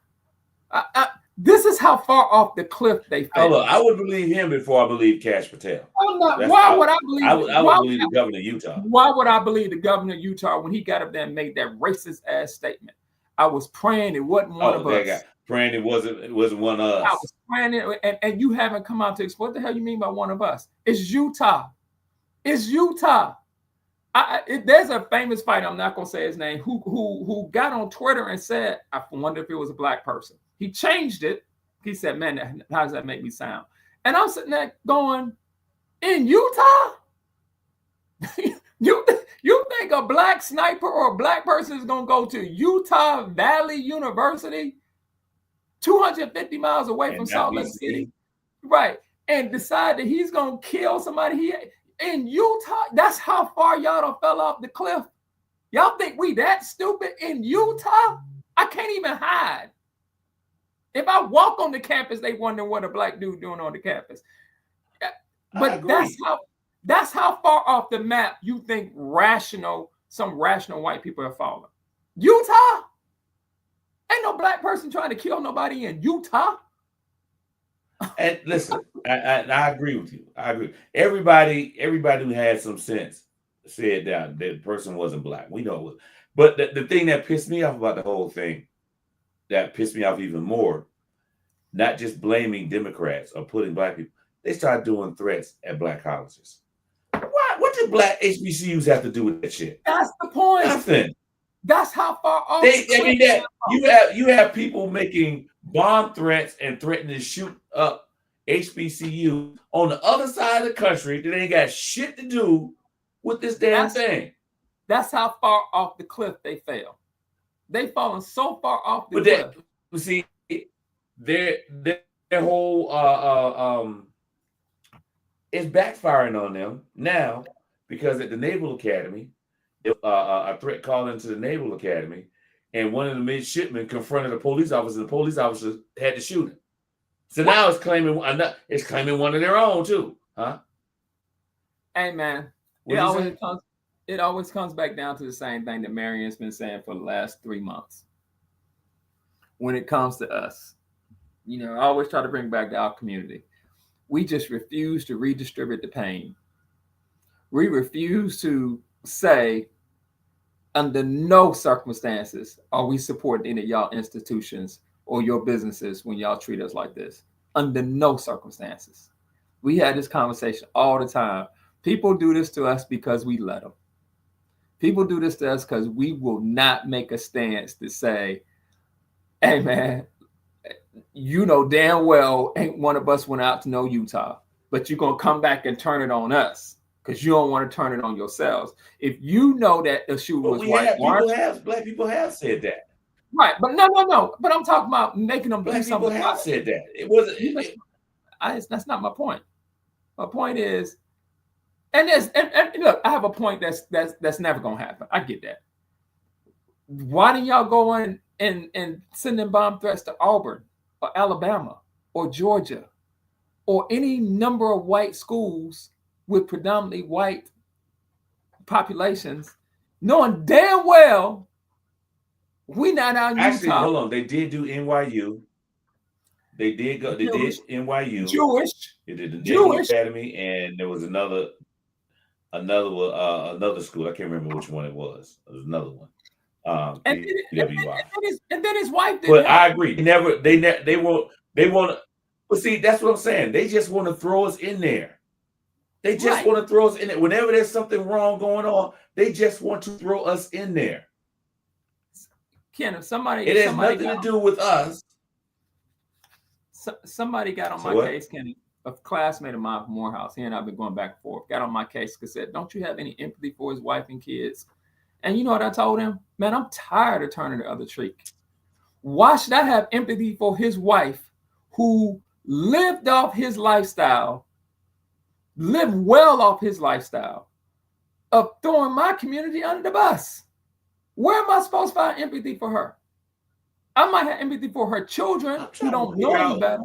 This is how far off the cliff they fell. Look, I would believe him before I believe Kash Patel. Why would I believe? I would believe the governor of Utah. Why would I believe the governor of Utah when he got up there and made that racist ass statement? I was praying it wasn't one of that us. guy. Praying it wasn't one of I us. was praying it, and you haven't come out to explain what the hell you mean by one of us. It's Utah. It's Utah. There's a famous fighter, I'm not gonna say his name, who got on Twitter and said, I wonder if it was a black person. He changed it. He said, man, how does that make me sound? And I'm sitting there going, in Utah? You think a black sniper or a black person is gonna go to Utah Valley University, 250 miles away from Salt Lake City, right, and decide that he's gonna kill somebody in Utah? That's how far y'all done fell off the cliff. Y'all think we that stupid in Utah? I can't even hide. If I walk on the campus, they wonder what a black dude doing on the campus. But that's how far off the map you think some rational white people are falling. Utah? Ain't no black person trying to kill nobody in Utah. And listen, I agree with you. I agree. Everybody who had some sense said that the person wasn't black. We know it was. But the thing that pissed me off about the whole thing, that pissed me off even more, not just blaming Democrats or putting black people, they started doing threats at black colleges. What did black HBCUs have to do with that shit? That's the point. Nothing. That's how far off. You have people making bomb threats and threatening to shoot up HBCU on the other side of the country that ain't got shit to do with this damn thing. That's how far off the cliff they fell. They fallen so far off the cliff. See, their whole it's backfiring on them now, because at the Naval Academy, a threat called into the Naval Academy, and one of the midshipmen confronted a police officer. The police officer had to shoot him. So now it's claiming one of their own too, huh? Hey man, it always comes back down to the same thing that Marion's been saying for the last 3 months. When it comes to us, I always try to bring back to our community. We just refuse to redistribute the pain. We refuse to say, under no circumstances are we supporting any of y'all institutions or your businesses when y'all treat us like this. Under no circumstances. We had this conversation all the time. People do this to us because we let them. People do this to us because we will not make a stance to say, hey man, you know damn well ain't one of us went out to know Utah, but you're going to come back and turn it on us because you don't want to turn it on yourselves. If you know that the shooter was white, black people have said that. Right, but no. But I'm talking about making them black do something. People have said that. It wasn't. That's not my point. My point is, and look, I have a point that's never gonna happen. I get that. Why didn't y'all go in and sending bomb threats to Auburn or Alabama or Georgia or any number of white schools with predominantly white populations, knowing damn well we not out in Utah? Actually, hold on. They did do NYU. They did go. They did NYU. Jewish. They did the Naval Academy, and there was another school. I can't remember which one it was. There was another one. And then his wife did. But I agree. They want to. But see, that's what I'm saying. They just want to throw us in there. They just want to throw us in there. Whenever there's something wrong going on, they just want to throw us in there. Ken, if somebody, it has nothing to do with us. Somebody got on my case, Kenny. A classmate of mine from Morehouse, he and I've been going back and forth, got on my case because said, don't you have any empathy for his wife and kids? And you know what I told him? Man, I'm tired of turning the other cheek. Why should I have empathy for his wife who lived off his lifestyle, lived well off his lifestyle, of throwing my community under the bus? Where am I supposed to find empathy for her? I might have empathy for her children who don't know any better.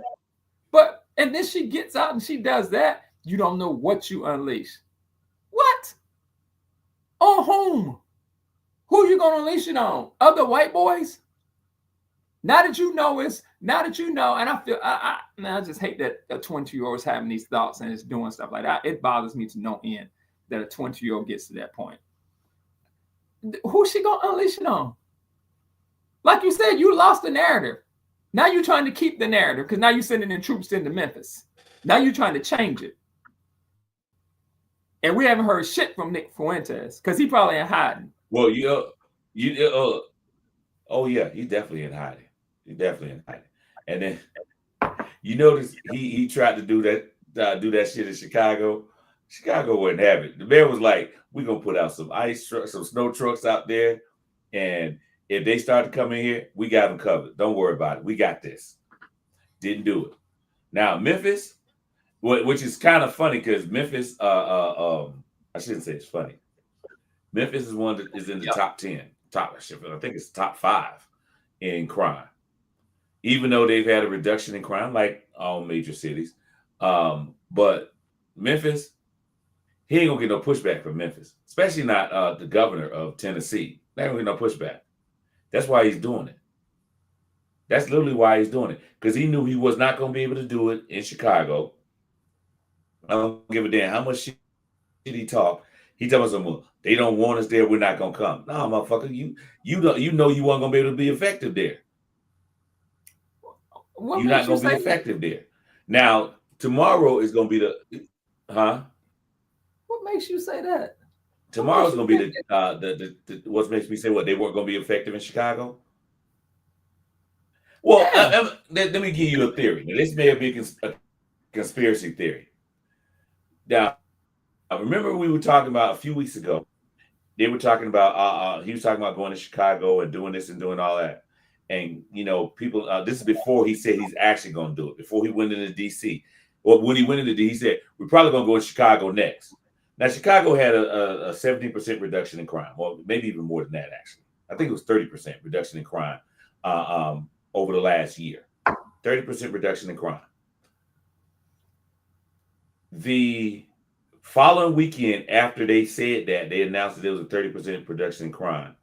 And then she gets out and she does that. You don't know what you unleash. What? On whom? Who are you going to unleash it on? Other white boys? Now that you know, and I feel, I just hate that a 22-year-old is having these thoughts and is doing stuff like that. It bothers me to no end that a 22-year-old gets to that point. Who's she going to unleash it on? Like you said, you lost the narrative. Now you're trying to keep the narrative because now you're sending in troops into Memphis. Now you're trying to change it. And we haven't heard shit from Nick Fuentes because he probably in hiding. Well, oh yeah, he's definitely in hiding. He's definitely in hiding. And then you notice he tried to do that shit in Chicago. Chicago wouldn't have it. The mayor was like, "We're gonna put out some some snow trucks out there, and if they start to come in here, we got them covered. Don't worry about it. We got this." Didn't do it. Now Memphis, which is kind of funny because Memphis, I shouldn't say it's funny. Memphis is one that is in the top 10, I think it's top 5 in crime, even though they've had a reduction in crime like all major cities. But Memphis, he ain't gonna get no pushback from Memphis, especially not the governor of Tennessee. They ain't gonna get no pushback. That's why he's doing it. That's literally why he's doing it, because he knew he was not gonna be able to do it in Chicago. I don't give a damn how much shit he talk. He telling us, well, they don't want us there, we're not gonna come. No, motherfucker, you know you weren't gonna be able to be effective there. You're not gonna be effective there. Now tomorrow is gonna be What makes you say that? Tomorrow's gonna be the what makes me say what they weren't gonna be effective in Chicago. Well, yeah. Let me give you a theory. Now, this may be a conspiracy theory. Now, I remember we were talking about a few weeks ago. They were talking about he was talking about going to Chicago and doing this and doing all that. And people. This is before he said he's actually going to do it. Before he went into DC. Well, when he went into DC, he said we're probably going to go to Chicago next. Now, Chicago had a 17% reduction in crime, or maybe even more than that. Actually, I think it was 30% reduction in crime over the last year. 30% reduction in crime. The following weekend, after they said that, they announced that there was a 30% reduction in crime.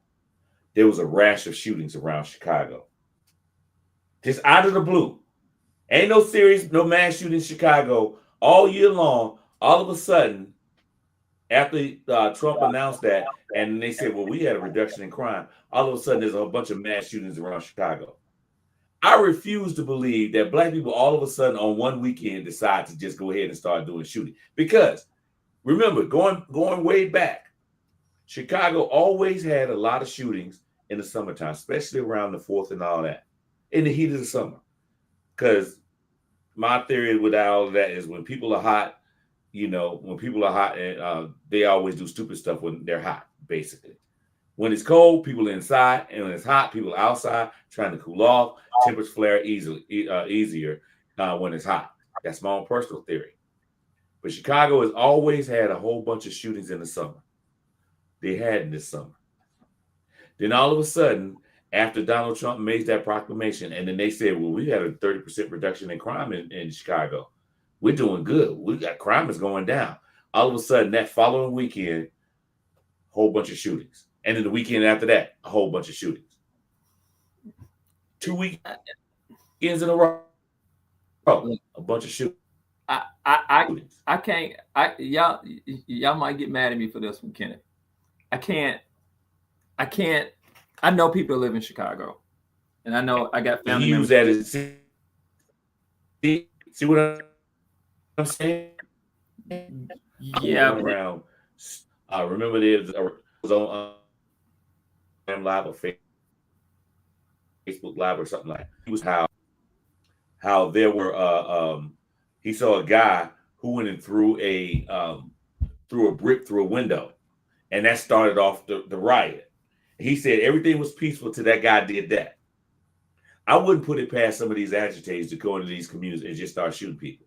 There was a rash of shootings around Chicago. Just out of the blue. Ain't no mass shooting in Chicago all year long. All of a sudden, after Trump announced that, and they said, well, we had a reduction in crime, all of a sudden there's a bunch of mass shootings around Chicago. I refuse to believe that black people all of a sudden on one weekend decide to just go ahead and start doing shooting. Because remember, going way back, Chicago always had a lot of shootings in the summertime, especially around the 4th and all that, in the heat of the summer. Because my theory with all of that is when people are hot, when people are hot, and they always do stupid stuff when they're hot, basically. When it's cold, people are inside, and when it's hot, people are outside trying to cool off. Temperatures flare easier when it's hot. That's my own personal theory. But Chicago has always had a whole bunch of shootings in the summer. They had in this summer. Then all of a sudden, after Donald Trump made that proclamation, and then they said, well, we had a 30% reduction in crime in Chicago. We're doing good. Crime is going down. All of a sudden, that following weekend, a whole bunch of shootings. And then the weekend after that, a whole bunch of shootings. 2 weekends in a row, a bunch of shootings. I can't. Y'all might get mad at me for this one, Kenneth. I can't. I know people live in Chicago, and I know I got family members. Use that as see what I'm saying? Yeah. Around. I remember there was on Live or Facebook Live or something like that. It was how there were he saw a guy who went and threw a brick through a window, and that started off the riot. He said everything was peaceful till that guy did that. I wouldn't put it past some of these agitators to go into these communities and just start shooting people.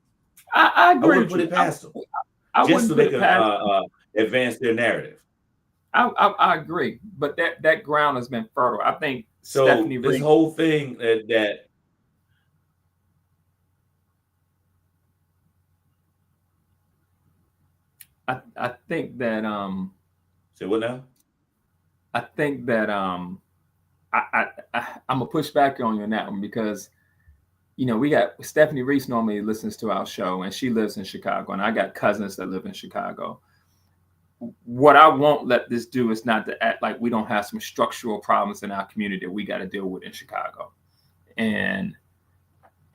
I agree. I wouldn't put it past them. Just so they can advance their narrative. I agree, but that ground has been fertile. I think so. Stephanie this Reed, whole thing that I think that say what now? I think that I'm gonna push back on you on that one because we got Stephanie Reese normally listens to our show and she lives in Chicago, and I got cousins that live in Chicago. what I won't let this do is not to act like we don't have some structural problems in our community that we got to deal with in Chicago. And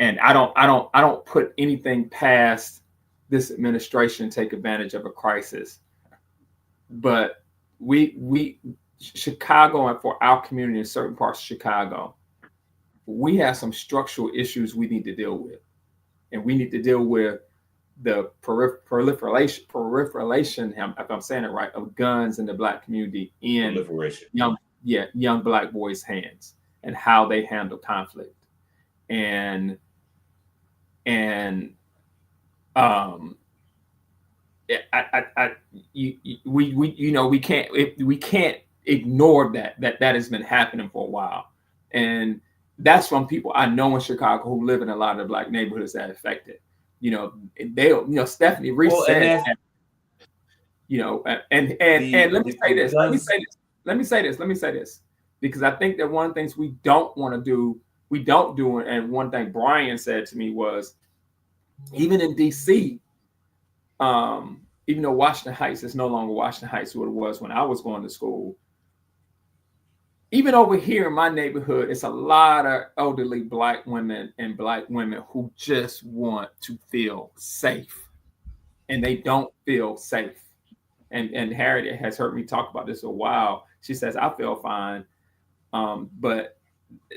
I don't put anything past this administration to take advantage of a crisis. But Chicago, and for our community in certain parts of Chicago, we have some structural issues we need to deal with. And we need to deal with the proliferation, if I'm saying it right, of guns in the Black community in young Black boys' hands, and how they handle conflict. And we can't ignore that has been happening for a while. And that's from people I know in Chicago who live in a lot of the Black neighborhoods that are affected. Stephanie Reese said, and let me say this, because I think that one of the things we don't do, and one thing Brian said to me was, even in DC, even though Washington Heights is no longer Washington Heights, what it was when I was going to school, even over here in my neighborhood, it's a lot of elderly Black women and Black women who just want to feel safe, and they don't feel safe. And Harriet has heard me talk about this a while. She says, I feel fine, but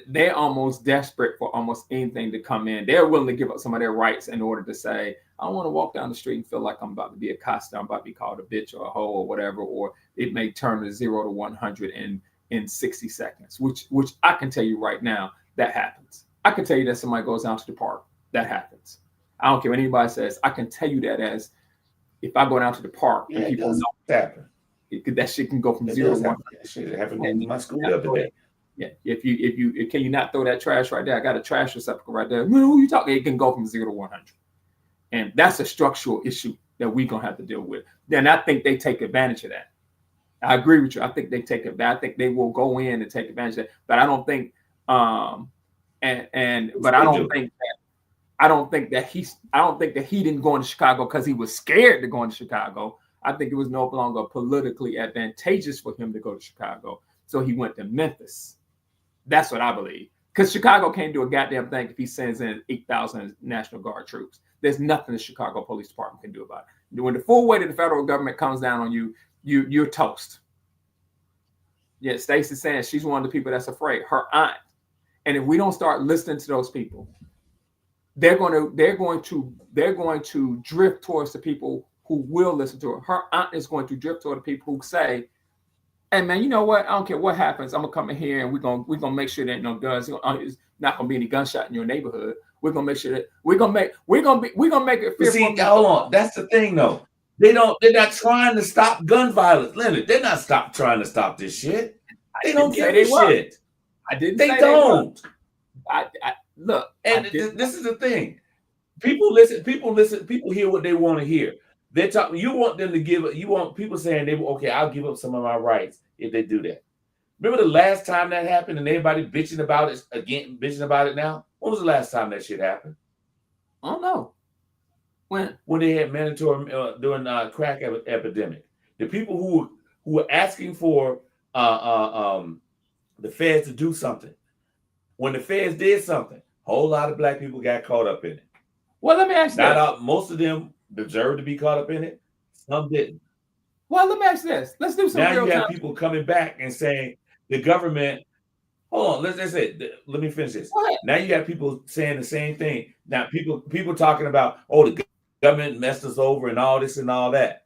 they're almost desperate for almost anything to come in. They're willing to give up some of their rights in order to say, I don't want to walk down the street and feel like I'm about to be accosted, I'm about to be called a bitch or a hoe or whatever, or it may turn to 0 to 100 in 60 seconds, which I can tell you right now, that happens. I can tell you that somebody goes down to the park, that happens. I don't care what anybody says. I can tell you that as if I go down to the park, and people know that shit can go from 0 to 100. That shit happened in my school the other day. Yeah, if you can you not throw that trash right there? I got a trash receptacle right there. Who you talking? It can go from 0 to 100, and that's a structural issue that we're gonna have to deal with. Then I think they take advantage of that. I agree with you. I think they take it back. I think they will go in and take advantage of that. But I don't think, I don't think that he didn't go into Chicago because he was scared to go into Chicago. I think it was no longer politically advantageous for him to go to Chicago. So he went to Memphis. That's what I believe. Because Chicago can't do a goddamn thing if he sends in 8,000 National Guard troops. There's nothing the Chicago Police Department can do about it. When the full weight of the federal government comes down on you, you're toast. Yeah, Stacey saying she's one of the people that's afraid, her aunt. And if we don't start listening to those people, they're going to drift towards the people who will listen to her. Her aunt is going to drift toward the people who say, hey man, you know what? I don't care what happens. I'm gonna come in here and we're gonna make sure there ain't no guns. It's not gonna be any gunshot in your neighborhood. We're gonna make sure that we're gonna make it fair. See, hold on. That's the thing though. They're not trying to stop gun violence, Leonard. They're not trying to stop this shit. They don't give a shit. I didn't. They don't. I look. And this is the thing. People listen. People hear what they want to hear. They're talking. You want them to give up. You want people saying okay, I'll give up some of my rights if they do that. Remember the last time that happened and everybody bitching about it now? When was the last time that shit happened? I don't know. When they had mandatory during crack epidemic, the people who were asking for the feds to do something. When the feds did something, a whole lot of Black people got caught up in it. Well, let me ask you. Most of them deserved to be caught up in it. Some didn't. Well, let me ask this. Let's do some. Now you have people coming back and saying the government. Hold on. Let me finish this. Now you have people saying the same thing. Now people talking about the government messed us over and all this and all that.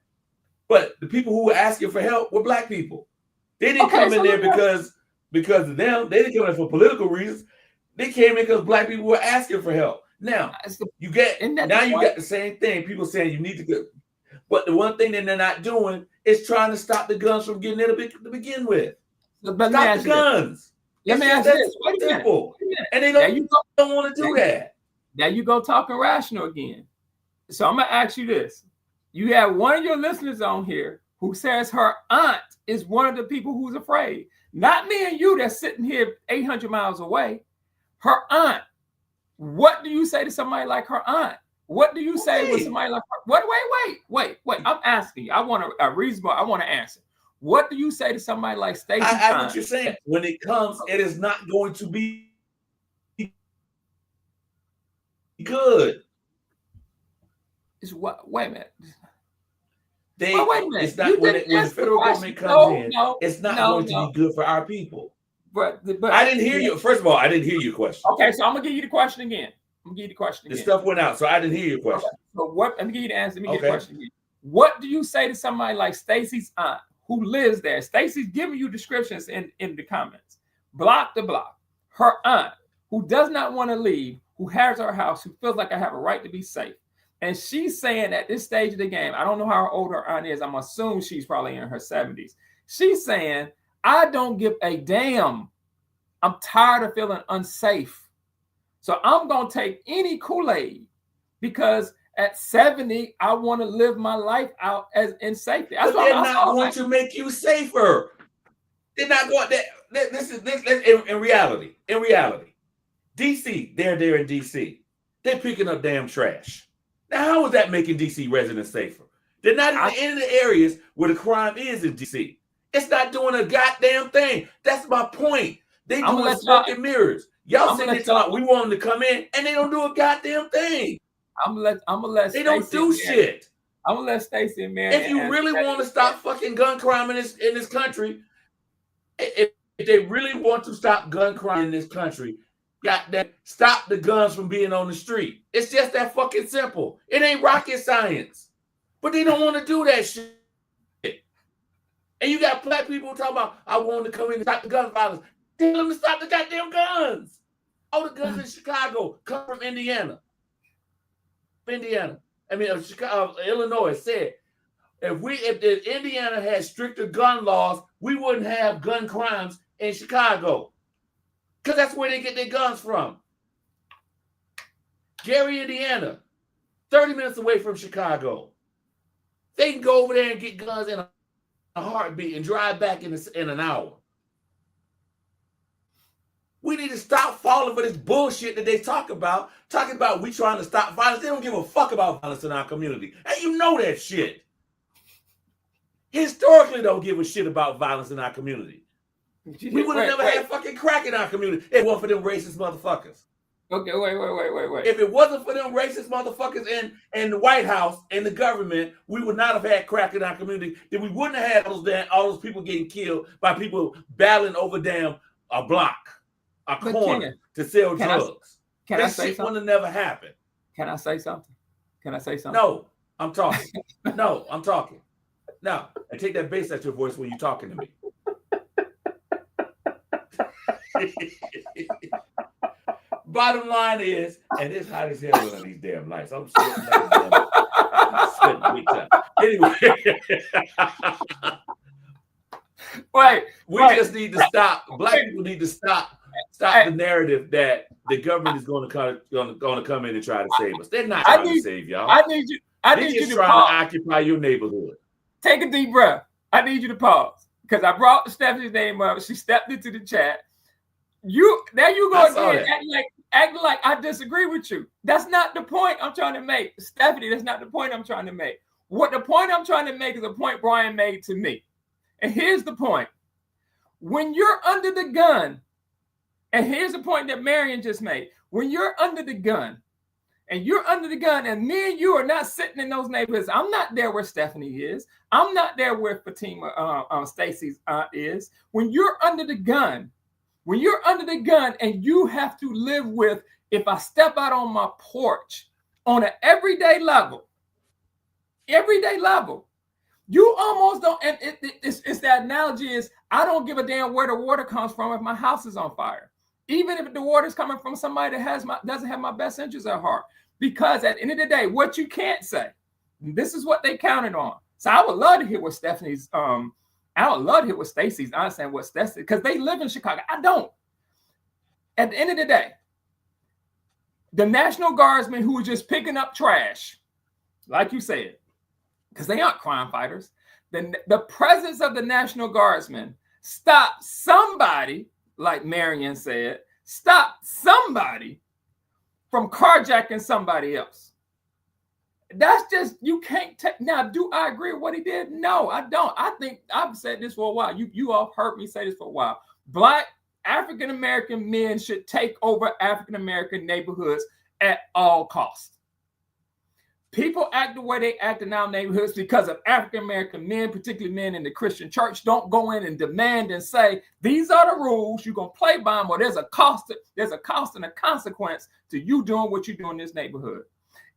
But the people who were asking for help were Black people. They didn't come in there because of them. They didn't come in for political reasons. They came in because Black people were asking for help. Now you got the same thing. People saying you need to go, but the one thing that they're not doing is trying to stop the guns from getting in to begin with. Stop the guns. Let me ask this. Simple. And they don't want to do that. Now you go talking rational again. So I'm gonna ask you this. You have one of your listeners on here who says her aunt is one of the people who's afraid. Not me and you that's sitting here 800 miles away. Her aunt. What do you say to somebody like her aunt What do you say with Wait. somebody like wait? I'm asking you. I want a reasonable. I want to answer. What do you say to somebody like Stacey? I what you're saying. When it comes, it is not going to be good. It's what? Wait a minute. Wait a minute. It's not when the federal government comes in. It's not going to be good for our people. But I didn't hear you. First of all, I didn't hear your question. Okay, so I'm gonna give you the question again. The stuff went out, so I didn't hear your question. Okay. So what? Let me give you the answer. Let me get the question again. What do you say to somebody like Stacey's aunt who lives there? Stacey's giving you descriptions in the comments, block to block. Her aunt who does not want to leave, who has her house, who feels like I have a right to be safe. And she's saying at this stage of the game, I don't know how old her aunt is. I'm assuming she's probably in her 70s. She's saying, I don't give a damn. I'm tired of feeling unsafe. So I'm going to take any Kool-Aid because at 70, I want to live my life out as in safety. But they're not going to make you safer. They're not going. This in reality. In reality, DC. They're there in DC. They're picking up damn trash. Now, how is that making DC residents safer? They're not in the areas where the crime is in DC. It's not doing a goddamn thing. That's my point. They doing smoke and mirrors. Y'all sitting there talking, we want them to come in, and they don't do a goddamn thing. I'm gonna let they don't do shit. I'm gonna let Stacey and Mary. If you really want to stop fucking gun crime in this country, if they really want to stop gun crime in this country, goddamn, stop the guns from being on the street. It's just that fucking simple. It ain't rocket science. But they don't want to do that shit. And you got black people talking about, I want to come in and stop the gun violence. Tell them to stop the goddamn guns. All the guns in Chicago come from Indiana. Illinois said, if Indiana had stricter gun laws, we wouldn't have gun crimes in Chicago. Because that's where they get their guns from. Gary, Indiana, 30 minutes away from Chicago. They can go over there and get guns in a heartbeat and drive back in an hour. We need to stop falling for this bullshit that they talking about we trying to stop violence. They don't give a fuck about violence in our community. And you know that shit. Historically don't give a shit about violence in our community. We would have never had fucking crack in our community if it wasn't for them racist motherfuckers. Okay, wait. If it wasn't for them racist motherfuckers in the White House and the government, we would not have had crack in our community. Then we wouldn't have had all those people getting killed by people battling over a block, a corner to sell drugs. That shit wouldn't have never happened. Can I say something? No, I'm talking. No, and take that bass out your voice when you're talking to me. Bottom line is, and it's hot as hell on these damn lights. I'm sweating big time. Anyway, we just need to stop. Black people need to stop the narrative that the government is going to come in and try to save us. They're not trying to save y'all. I need you to trying to occupy your neighborhood. Take a deep breath. I need you to pause because I brought Stephanie's name up. She stepped into the chat. There you go again, acting like I disagree with you. That's not the point I'm trying to make, Stephanie. That's not the point I'm trying to make. What the point I'm trying to make is a point Brian made to me, and here's the point: when you're under the gun, and here's the point that Marion just made: when you're under the gun, and me and you are not sitting in those neighborhoods. I'm not there where Stephanie is. I'm not there where Fatima, Stacey's aunt is. When you're under the gun. When you're under the gun and you have to live with, if I step out on my porch on an everyday level, you almost don't, and it's that analogy is, I don't give a damn where the water comes from if my house is on fire. Even if the water's coming from somebody that doesn't have my best interests at heart. Because at the end of the day, what you can't say, this is what they counted on. So I would love to hear what Stephanie's, I would love to hear what Stacey's saying, what Stacey, because they live in Chicago. I don't. At the end of the day, the National Guardsmen who are just picking up trash, like you said, because they aren't crime fighters, the presence of the National Guardsmen stopped somebody, like Marion said, stop somebody from carjacking somebody else. That's just, you can't take. Now, do I agree with what he did? No, I don't. I think I've said this for a while. You all heard me say this for a while. Black African American men should take over African American neighborhoods at all costs. People act the way they act in our neighborhoods because of African American men, particularly men in the Christian church, don't go in and demand and say, these are the rules, you're going to play by them, or there's a cost and a consequence to you doing what you do in this neighborhood.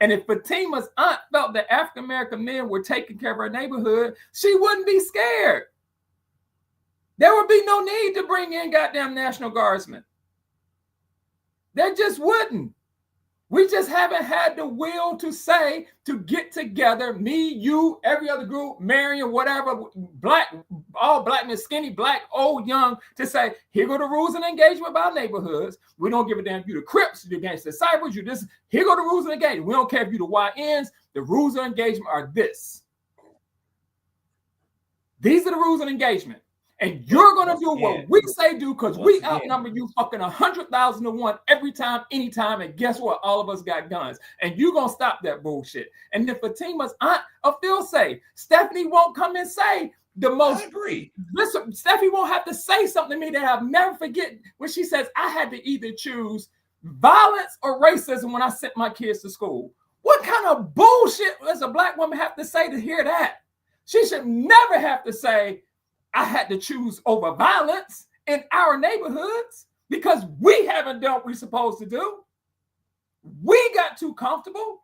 And if Fatima's aunt felt that African American men were taking care of her neighborhood, she wouldn't be scared. There would be no need to bring in goddamn National Guardsmen. There just wouldn't. We just haven't had the will to say, to get together, me, you, every other group, Marion, whatever, black, all black men, skinny, black, old, young, to say, here go the rules and engagement about neighborhoods. We don't give a damn if you the Crips, you against the Cybers, you this. Here go the rules of engagement. We don't care if you the YNs. The rules of engagement are this. These are the rules of engagement. And you're going to do what we say do, because we outnumber you fucking 100,000 to 1 every time, anytime. And guess what? All of us got guns. And you're going to stop that bullshit. And if Fatima's aunt or Phil say, Stephanie won't come and say the most. I agree. Listen, Stephanie won't have to say something to me that I'll never forget when she says, I had to either choose violence or racism when I sent my kids to school. What kind of bullshit does a black woman have to say to hear that? She should never have to say, I had to choose over violence in our neighborhoods because we haven't done what we're supposed to do. We got too comfortable.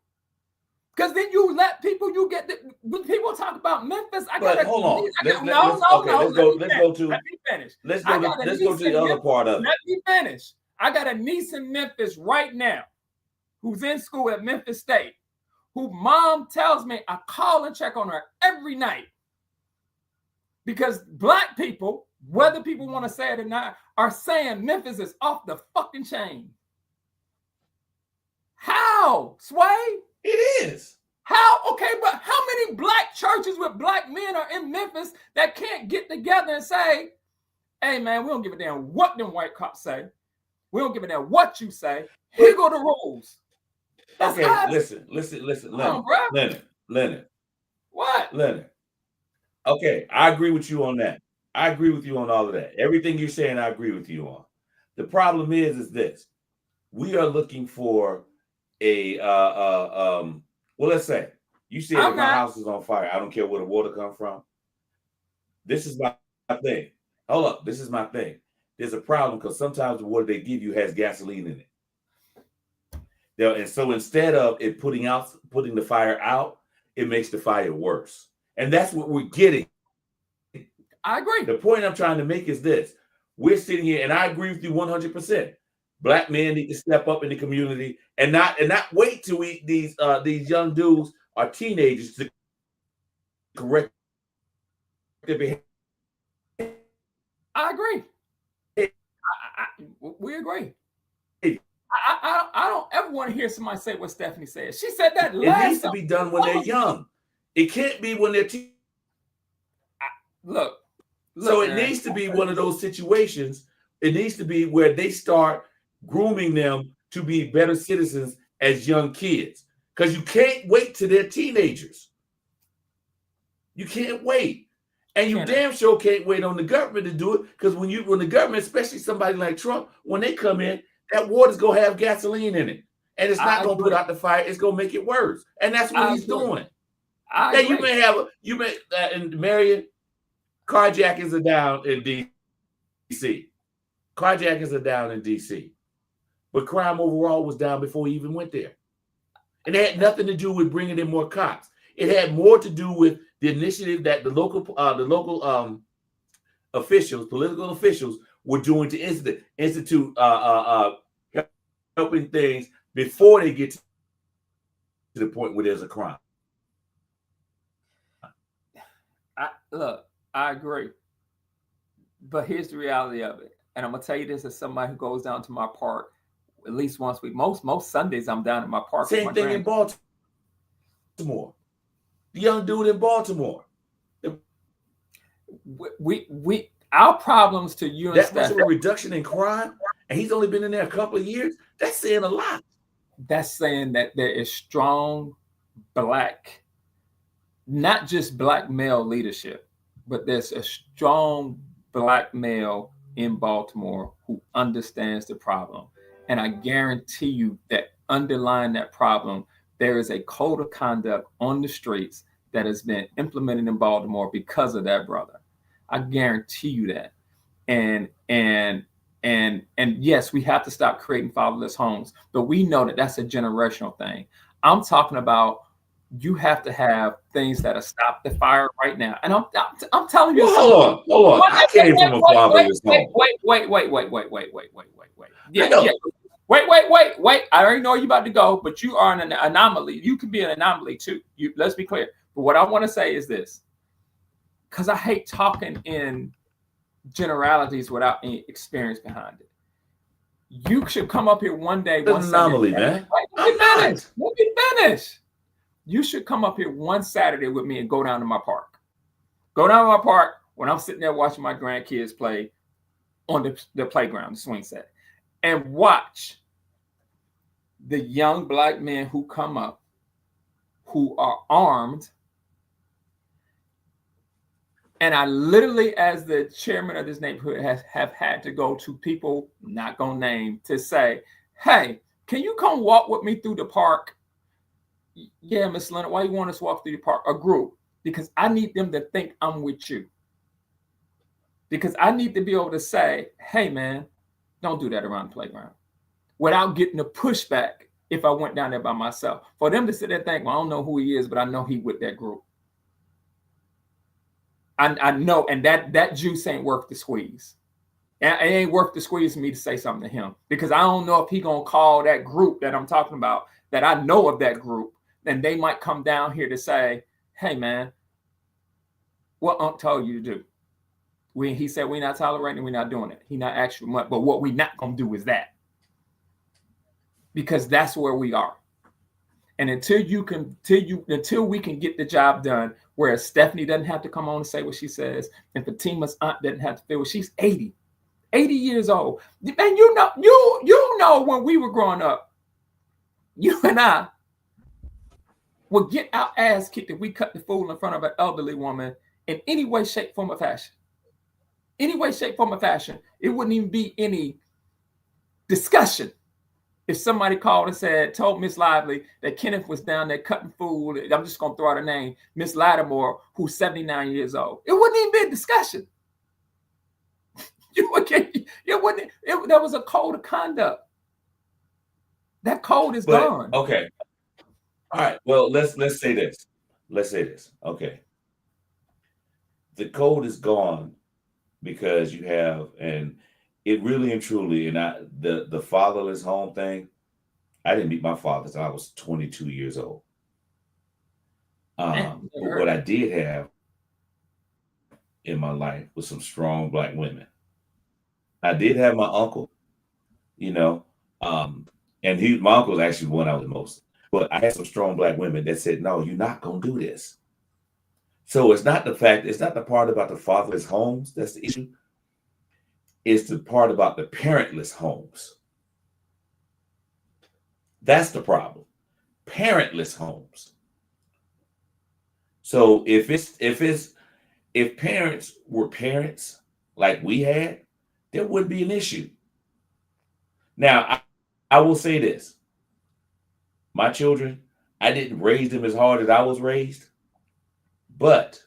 Because then you let people, when people talk about Memphis, hold on. Let's go to the other part of it. Let me finish. I got a niece in Memphis right now who's in school at Memphis State, who mom tells me I call and check on her every night. Because black people, whether people want to say it or not, are saying Memphis is off the fucking chain. How, Sway? It is. How? Okay, but how many black churches with black men are in Memphis that can't get together and say, hey, man, we don't give a damn what them white cops say. We don't give a damn what you say. Here go the rules. That's okay, listen, Leonard. What? Leonard. Okay, I agree with you on that. I agree with you on all of that. Everything you're saying, I agree with you on. The problem is this. We are looking for a well, let's say you said if my house is on fire, I don't care where the water comes from. This is my thing. Hold up, this is my thing. There's a problem because sometimes the water they give you has gasoline in it. And so instead of it putting the fire out, it makes the fire worse. And that's what we're getting. I agree. The point I'm trying to make is this. We're sitting here, and I agree with you 100%. Black men need to step up in the community and not wait till these young dudes are teenagers to correct their behavior. I agree. We agree. I don't ever want to hear somebody say what Stephanie said. She said that last. It needs to be done when they're young. It can't be when they're Look, so it needs to be one of those situations. It needs to be where they start grooming them to be better citizens as young kids. Because you can't wait till they're teenagers. You can't wait. And you damn sure can't wait on the government to do it. Because when the government, especially somebody like Trump, when they come in, that water's gonna have gasoline in it. And it's not gonna put out the fire, it's gonna make it worse. And that's what he's doing. Yeah, you may in Marion, carjackings are down in DC. Carjackings are down in DC. But crime overall was down before he even went there. And it had nothing to do with bringing in more cops. It had more to do with the initiative that the local officials, political officials, were doing to institute helping things before they get to the point where there's a crime. I agree. But here's the reality of it. And I'm going to tell you this as somebody who goes down to my park at least once a week. Most Sundays I'm down at my park. Same thing in Baltimore. The young dude in Baltimore. We our problems to you and that much of a reduction in crime, and he's only been in there a couple of years. That's saying a lot. That's saying that there is strong black, not just black male leadership, but there's a strong black male in Baltimore who understands the problem. And I guarantee you that underlying that problem, there is a code of conduct on the streets that has been implemented in Baltimore because of that brother. I guarantee you that. And yes, we have to stop creating fatherless homes, but we know that that's a generational thing. I'm talking about you have to have things that'll stop the fire right now. And I'm telling you, well, hold on. I came from a fatherless home. Wait. Yeah. Wait. I already know you're about to go, but you are an anomaly. You can be an anomaly too. Let's be clear. But what I want to say is this, because I hate talking in generalities without any experience behind it. You should come up here one day. It's an anomaly, man. Let me finish. You should come up here one Saturday with me and go down to my park. Go down to my park when I'm sitting there watching my grandkids play on the playground, the swing set, and watch the young black men who come up, who are armed. And I literally, as the chairman of this neighborhood, have had to go to people, not gonna name, to say, hey, can you come walk with me through the park? Yeah, Miss Leonard, why you want us to walk through the park? A group, because I need them to think I'm with you. Because I need to be able to say, hey, man, don't do that around the playground, without getting a pushback if I went down there by myself. For them to sit there and think, well, I don't know who he is, but I know he with that group. I know, and that juice ain't worth the squeeze. It ain't worth the squeeze for me to say something to him, because I don't know if he gonna call that group that I'm talking about, that I know of that group, then they might come down here to say, hey, man, what Unc told you to do? He said we're not tolerating, we're not doing it. He not actually much, but what we not gonna do is that. Because that's where we are. And until we can get the job done, where Stephanie doesn't have to come on and say what she says, and Fatima's aunt doesn't have to feel what she's 80 years old. And you know when we were growing up, you and I would get our ass kicked if we cut the fool in front of an elderly woman in any way, shape, form, or fashion. Any way, shape, form, or fashion. It wouldn't even be any discussion. If somebody called and told Miss Lively that Kenneth was down there cutting food, I'm just going to throw out her name, Miss Lattimore, who's 79 years old. It wouldn't even be a discussion. There was a code of conduct. That code is gone. Okay. All right. Well, let's say this. Let's say this. Okay. The code is gone because you have, and it really and truly, and the fatherless home thing, I didn't meet my father until I was 22 years old. But what I did have in my life was some strong black women. I did have my uncle, and my uncle was actually the one I was most. But I had some strong black women that said, no, you're not going to do this. So it's not the part about the fatherless homes that's the issue. It's the part about the parentless homes. That's the problem. Parentless homes. So if parents were parents like we had, there wouldn't be an issue. Now, I will say this. My children, I didn't raise them as hard as I was raised, but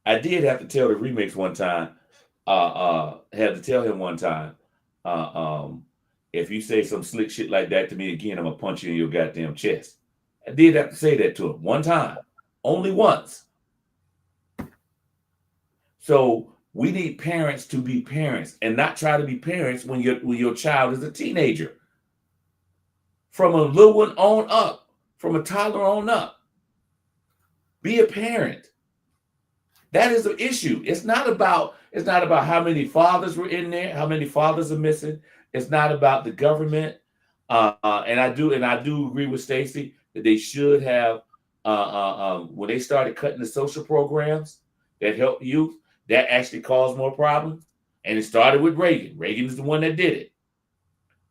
I did have to tell the remix one time, had to tell him one time, if you say some slick shit like that to me again, I'm gonna punch you in your goddamn chest. I did have to say that to him one time, only once. So we need parents to be parents and not try to be parents when your child is a teenager. From a little one on up, from a toddler on up. Be a parent. That is an issue. It's not about how many fathers were in there, how many fathers are missing. It's not about the government. And I do agree with Stacey that they should have when they started cutting the social programs that help youth, that actually caused more problems. And it started with Reagan. Reagan is the one that did it.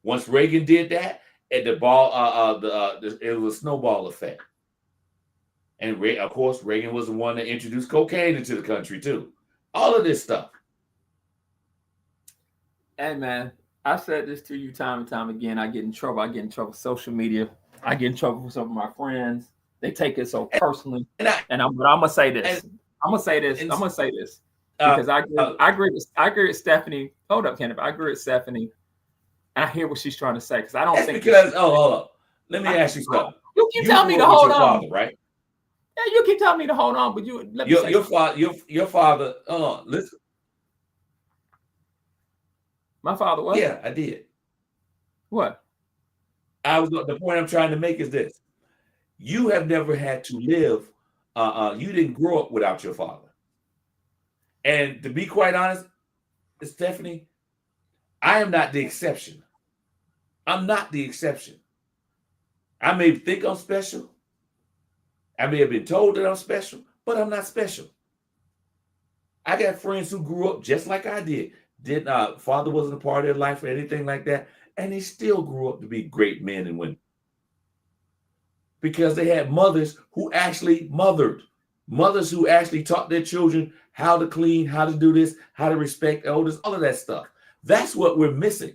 Once Reagan did that, and the ball, it was a snowball effect. And of course, Reagan was the one that introduced cocaine into the country too. All of this stuff. Hey man, I said this to you time and time again. I get in trouble. I get in trouble with social media. I get in trouble with some of my friends. They take it so personally. But I'm gonna say this. I'm gonna say this because I agree with Stephanie. Hold up, Kenneth. I agree with Stephanie. And I hear what she's trying to say because I don't think because hold up. Let me ask you something. You keep telling me to hold on, father, right? Yeah, you keep telling me to hold on, but your father. Listen. My father what? Yeah, I did. What? The point I'm trying to make is this: you have never had to live. You didn't grow up without your father. And to be quite honest, Stephanie, I am not the exception. I'm not the exception. I may think I'm special. I may have been told that I'm special, but I'm not special. I got friends who grew up just like I did. Father wasn't a part of their life or anything like that, and they still grew up to be great men and women because they had mothers who actually mothered, mothers who actually taught their children how to clean, how to do this, how to respect elders, all of that stuff. That's what we're missing.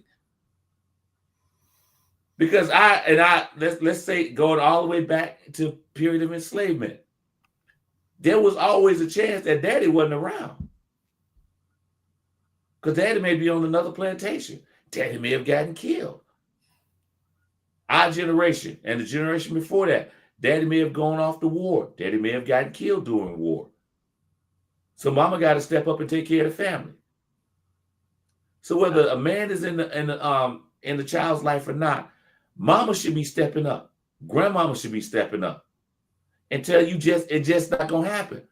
Because let's say going all the way back to period of enslavement, there was always a chance that daddy wasn't around. Because daddy may be on another plantation. Daddy may have gotten killed. Our generation and the generation before that, daddy may have gone off to war. Daddy may have gotten killed during war. So mama got to step up and take care of the family. So whether a man is in the child's life or not, mama should be stepping up. Grandmama should be stepping up. Until it's just not gonna happen.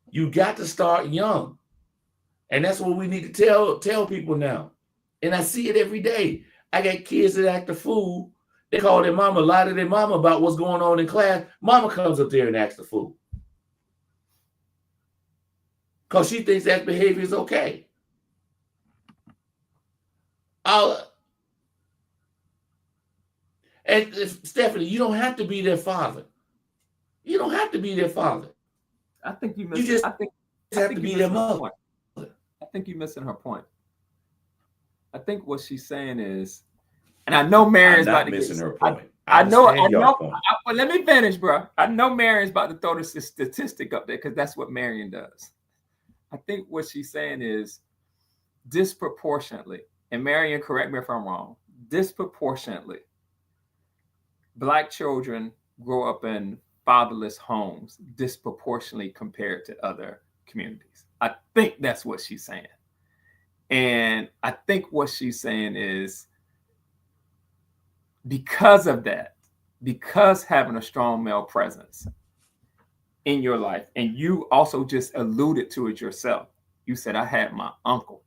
You got to start young. And that's what we need to tell people now. And I see it every day. I got kids that act a fool. They call their mama, lie to their mama about what's going on in class. Mama comes up there and acts a fool. Because she thinks that behavior is okay. And Stephanie, you don't have to be their father. You don't have to be their father. I think you have to be their mother. I think you're missing her point. I think what she's saying is, and I know Marion's about to missing her point. I know. Let me finish, bro. I know Marion's about to throw this statistic up there because that's what Marion does. I think what she's saying is disproportionately, and Marion, correct me if I'm wrong, disproportionately, Black children grow up in fatherless homes disproportionately compared to other communities. I think that's what she's saying. And I think what she's saying is because of that, because having a strong male presence in your life, and you also just alluded to it yourself. You said, I had my uncle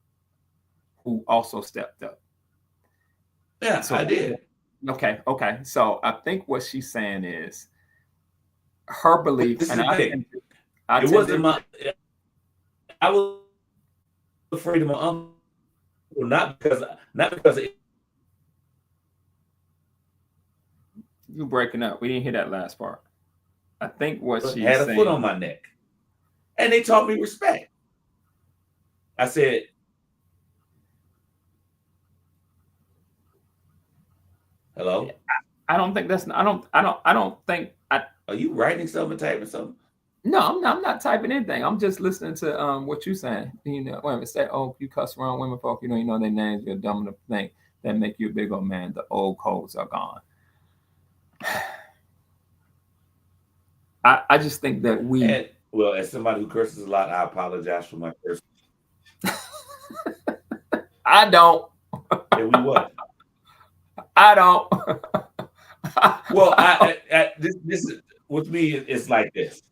who also stepped up. Yeah, so I did. Okay. So I think what she's saying is her belief. And I was afraid of my uncle, not because you breaking up. We didn't hear that last part. I think what she had a foot on my neck, and they taught me respect. I said, "Hello." I don't think that's. I don't think. Are you writing something, typing something? No, I'm not typing anything. I'm just listening to what you're saying. You know, when it say, "Oh, you cuss around women folk, you know their names. You're dumb enough to think that make you a big old man. The old codes are gone." I just think that as somebody who curses a lot, I apologize for my curse. I don't. Yeah, we what? I don't. Well, this is with me. It's like this,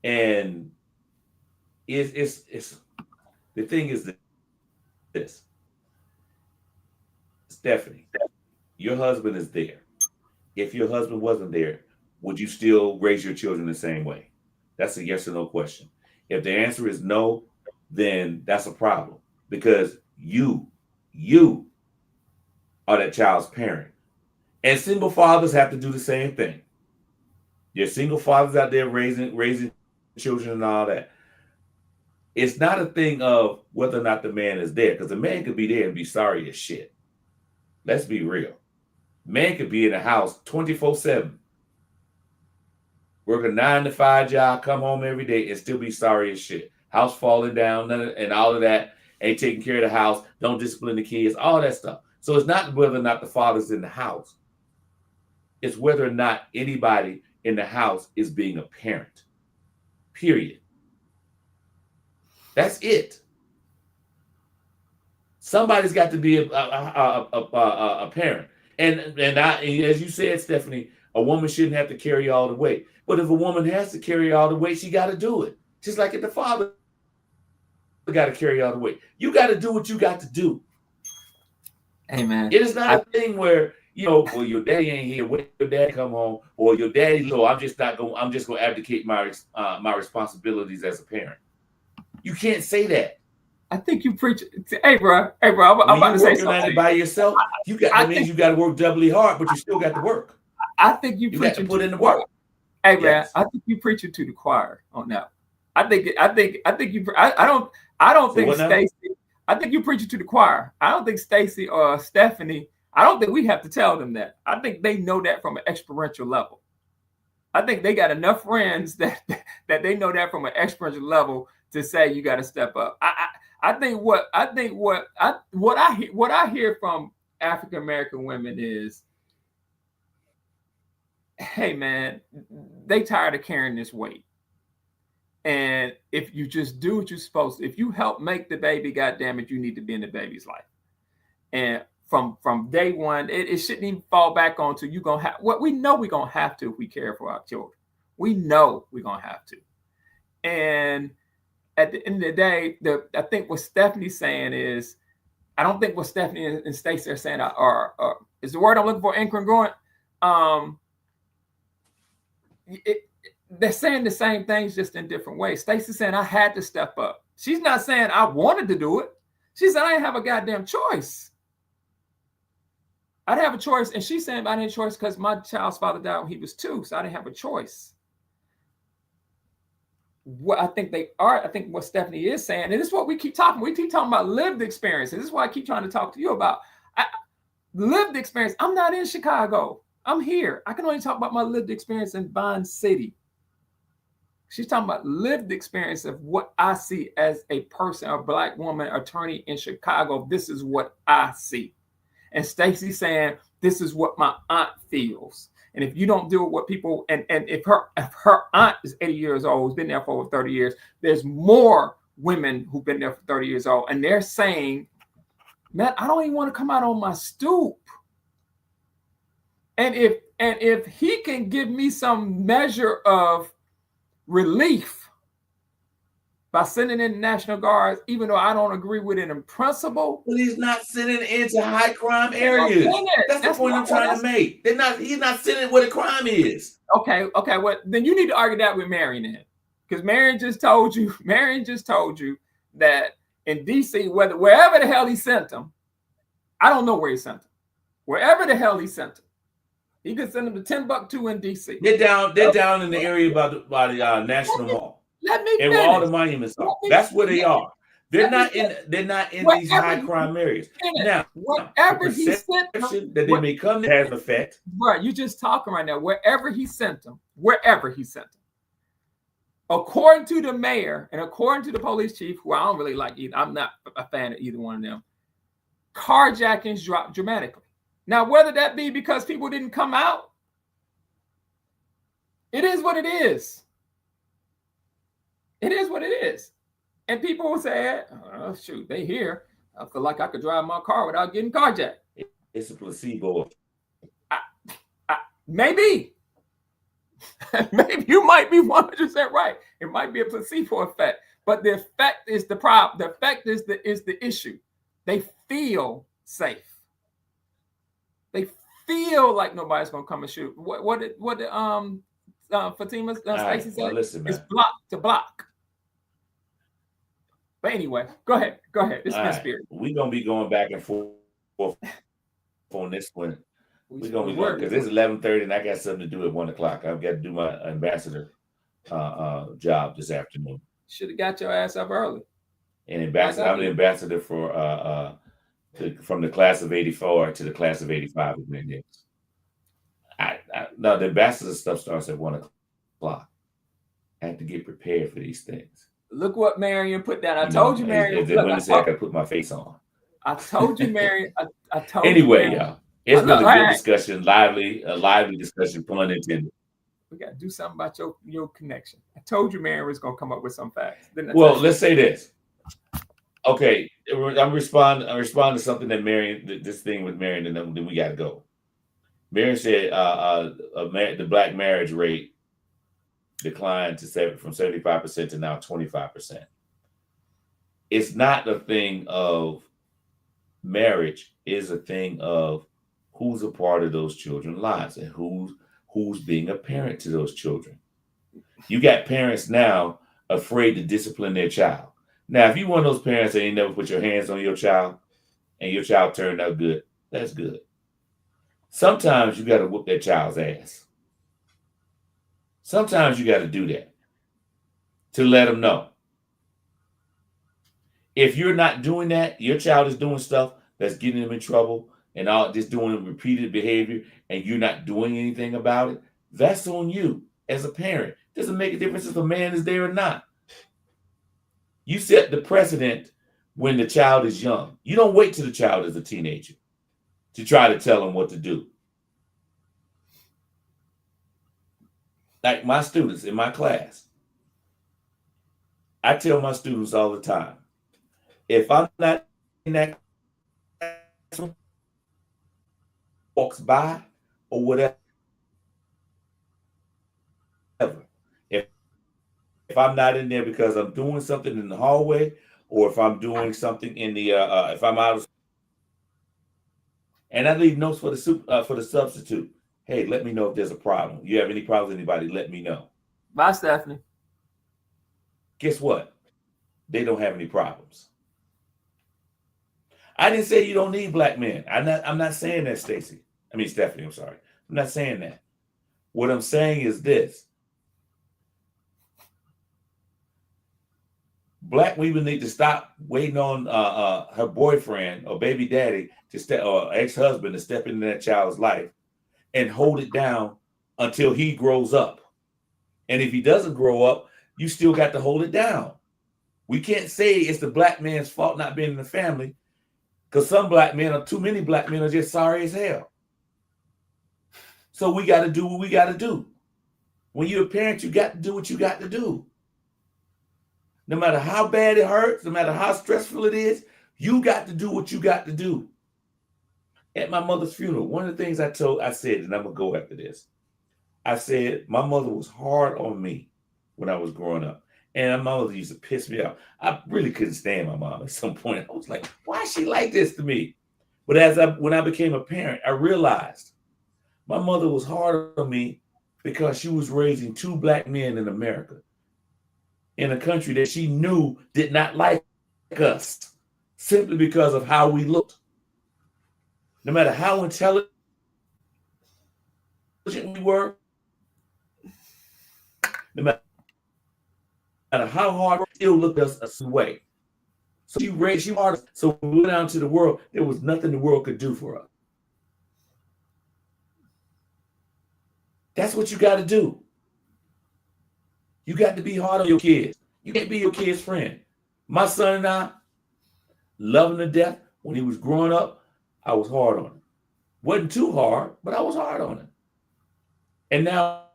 and it's the thing is this. Stephanie, your husband is there. If your husband wasn't there, would you still raise your children the same way? That's a yes or no question. If the answer is no, then that's a problem because you are that child's parent. And single fathers have to do the same thing. Your single fathers out there raising children and all that. It's not a thing of whether or not the man is there, because the man could be there and be sorry as shit. Let's be real. Man could be in the house 24/7, work a 9-to-5 job, come home every day, and still be sorry as shit. House falling down, and all of that, ain't taking care of the house, don't discipline the kids, all that stuff. So it's not whether or not the father's in the house. It's whether or not anybody in the house is being a parent. Period. That's it. Somebody's got to be a parent. And as you said, Stephanie, a woman shouldn't have to carry all the weight. But if a woman has to carry all the weight, she got to do it. Just like if the father got to carry all the weight. You got to do what you got to do. Amen. It is not a thing where, well, your daddy ain't here. When your daddy come home, or your daddy, I'm just going to abdicate my responsibilities as a parent. You can't say that. I think you preach. Hey, bro. I'm about to say something. By yourself, you got to work doubly hard, but you still got to work. I think you got to put in the work. Hey, man, yes. I think you preaching to the choir on that. I don't think Stacey. I think you preaching to the choir. I don't think Stacey or Stephanie. I don't think we have to tell them that. I think they know that from an experiential level. I think they got enough friends that they know that from an experiential level to say you got to step up. I think what I hear from African American women is, hey man, they tired of carrying this weight. And if you just do what you're supposed to, if you help make the baby, goddamn it, you need to be in the baby's life. And from day one, it shouldn't even fall back onto you gonna have what we know we're gonna have to if we care for our children. We know we're gonna have to. And at the end of the day, I think what Stephanie's saying is, I don't think what Stephanie and Stacey are saying are is the word I'm looking for incongruent. They're saying the same things just in different ways. Stacey's saying I had to step up. She's not saying I wanted to do it. She said I didn't have a goddamn choice. I didn't have a choice. And she's saying I didn't have a choice because my child's father died when he was 2, so I didn't have a choice. What I think they are, I think what Stephanie is saying, and this is what we keep talking. We keep talking about lived experience. And this is what I keep trying to talk to you about. Lived experience. I'm not in Chicago. I'm here. I can only talk about my lived experience in Bond City. She's talking about lived experience of what I see as a person, a Black woman attorney in Chicago. This is what I see. And Stacey's saying, this is what my aunt feels. And if you don't deal with what people, and if her aunt is 80 years old, who's been there for over 30 years, there's more women who've been there for 30 years old. And they're saying, man, I don't even want to come out on my stoop. And if he can give me some measure of relief by sending in the National Guards, even though I don't agree with it in principle. But he's not sending into high crime areas. That's the point I'm trying to make. He's not sending where the crime is. Okay. Well, then you need to argue that with Marion then. Because Marion just told you that in DC, wherever the hell he sent them, I don't know where he sent them. Wherever the hell he sent them. He could send them to Timbuktu in DC. They're down in the area by the National Mall. Let me finish. And where all the monuments are. That's where they are. They're not in these high crime areas. Now, wherever he sent them, that they may come there has effect. Right, you're just talking right now. Wherever he sent them, according to the mayor and according to the police chief, who I don't really like either, I'm not a fan of either one of them, carjackings dropped dramatically. Now, whether that be because people didn't come out, it is what it is. It is what it is. And people will say, oh, shoot, they here. I feel like I could drive my car without getting carjacked. It's a placebo. Maybe. Maybe you might be 100% right. It might be a placebo effect. But the effect is the problem. The effect is the issue. They feel safe. They feel like nobody's gonna come and shoot. What did Fatima Stacey said? Listen, it's block to block. But anyway, go ahead. This is conspiracy. We're gonna be going back and forth on this one We're gonna be going because it's 11:30 and I got something to do at 1:00. I've got to do my ambassador job this afternoon. Should have got your ass up early. And ambassador, I'm the ambassador for from the class of '84 to the class of '85. No, the ambassador stuff starts at 1:00. I have to get prepared for these things. Look what Marion put down. I told you, Marion. I got to put my face on. I told you, Marion. I told anyway, you. Y'all, it's been a good discussion, a lively discussion, pun intended. We got to do something about your connection. I told you, Marion was going to come up with some facts. Well, let's say this. Okay, I'm responding to something that Marion, this thing with Marion, and then we got to go. Marion said the black marriage rate declined from 75% to now 25%. It's not a thing of marriage, it's a thing of who's a part of those children's lives and who's being a parent to those children. You got parents now afraid to discipline their child. Now, if you one of those parents that ain't never put your hands on your child and your child turned out good, that's good. Sometimes you got to whoop that child's ass. Sometimes you got to do that to let them know. If you're not doing that, your child is doing stuff that's getting them in trouble and all just doing repeated behavior and you're not doing anything about it, that's on you as a parent. Doesn't make a difference if a man is there or not. You set the precedent when the child is young. You don't wait till the child is a teenager to try to tell them what to do. Like my students in my class, I tell my students all the time, if I'm not in that classroom, walks by or whatever, if I'm not in there because I'm doing something in the hallway or if I'm doing something in the if I'm out of, and I leave notes for the substitute. Hey, let me know if there's a problem. You have any problems with anybody, let me know. Bye, Stephanie. Guess what? They don't have any problems. I didn't say you don't need black men. I'm not saying that, Stacy. I mean, Stephanie, I'm sorry. I'm not saying that. What I'm saying is this. Black women need to stop waiting on her boyfriend or baby daddy or ex-husband to step into that child's life and hold it down until he grows up. And if he doesn't grow up, you still got to hold it down. We can't say it's the black man's fault not being in the family because too many black men are just sorry as hell. So we got to do what we got to do. When you're a parent, you got to do what you got to do. No matter how bad it hurts, no matter how stressful it is, you got to do what you got to do. At my mother's funeral, one of the things I said, and I'm going to go after this. I said, my mother was hard on me when I was growing up. And my mother used to piss me off. I really couldn't stand my mom at some point. I was like, why is she like this to me? But when I became a parent, I realized my mother was hard on me because she was raising two black men in America, in a country that she knew did not like us simply because of how we looked. No matter how intelligent we were, no matter how hard we still looked us a certain way. So she hard. So when we went out into the world, there was nothing the world could do for us. That's what you got to do. You got to be hard on your kids. You can't be your kid's friend. My son and I, love him to death. When he was growing up, I was hard on him. Wasn't too hard, but I was hard on him. And now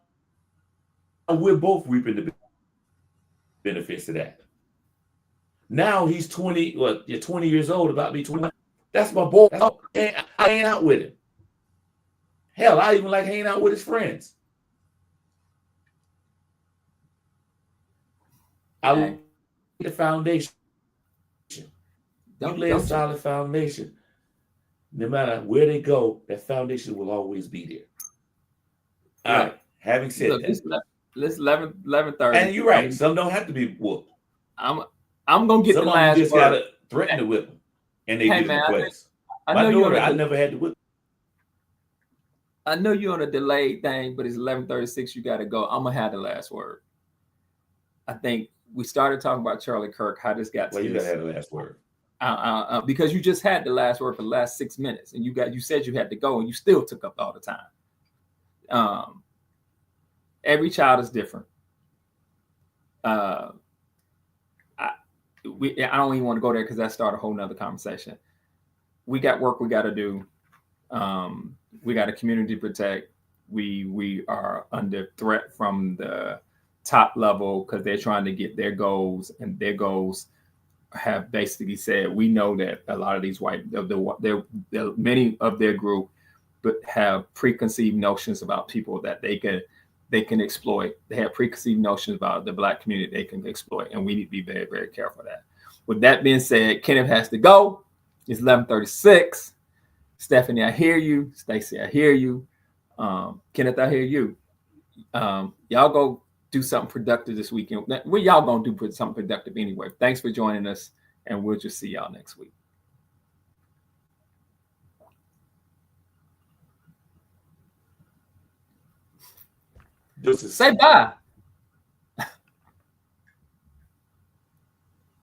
we're both reaping the benefits of that. Now he's 20, you're 20 years old, about to be 21. That's my boy. I hang out with him. Hell, I even like hanging out with his friends. I lay the foundation. You lay a solid foundation. No matter where they go, that foundation will always be there. All right. Having said that, let's 11:30. And you're right. Some don't have to be whooped. I'm gonna get some the last. Some just gotta threaten to whip them, and they get in the place. My daughter, I never had to whip. I know you're on a delayed thing, but it's 11:36. You got to go. I'm gonna have the last word. I think we started talking about Charlie Kirk. How this got Well, to you this. gotta have the last word. Because you just had the last word for the last 6 minutes, and you said you had to go, and you still took up all the time. Every child is different. I don't even want to go there because that started a whole nother conversation. We got work we got to do. We got a community to protect. We are under threat from the top level because they're trying to get their goals, and their goals have basically said, we know that a lot of these white, many of their group, but have preconceived notions about people that they can exploit. They have preconceived notions about the Black community they can exploit, and we need to be very, very careful of that. With that being said, Kenneth has to go. It's 11:36. Stephanie, I hear you. Stacy, I hear you. Kenneth, I hear you. Y'all go do something productive this weekend. What y'all gonna do something productive anyway? Thanks for joining us, and we'll just see y'all next week. Say bye.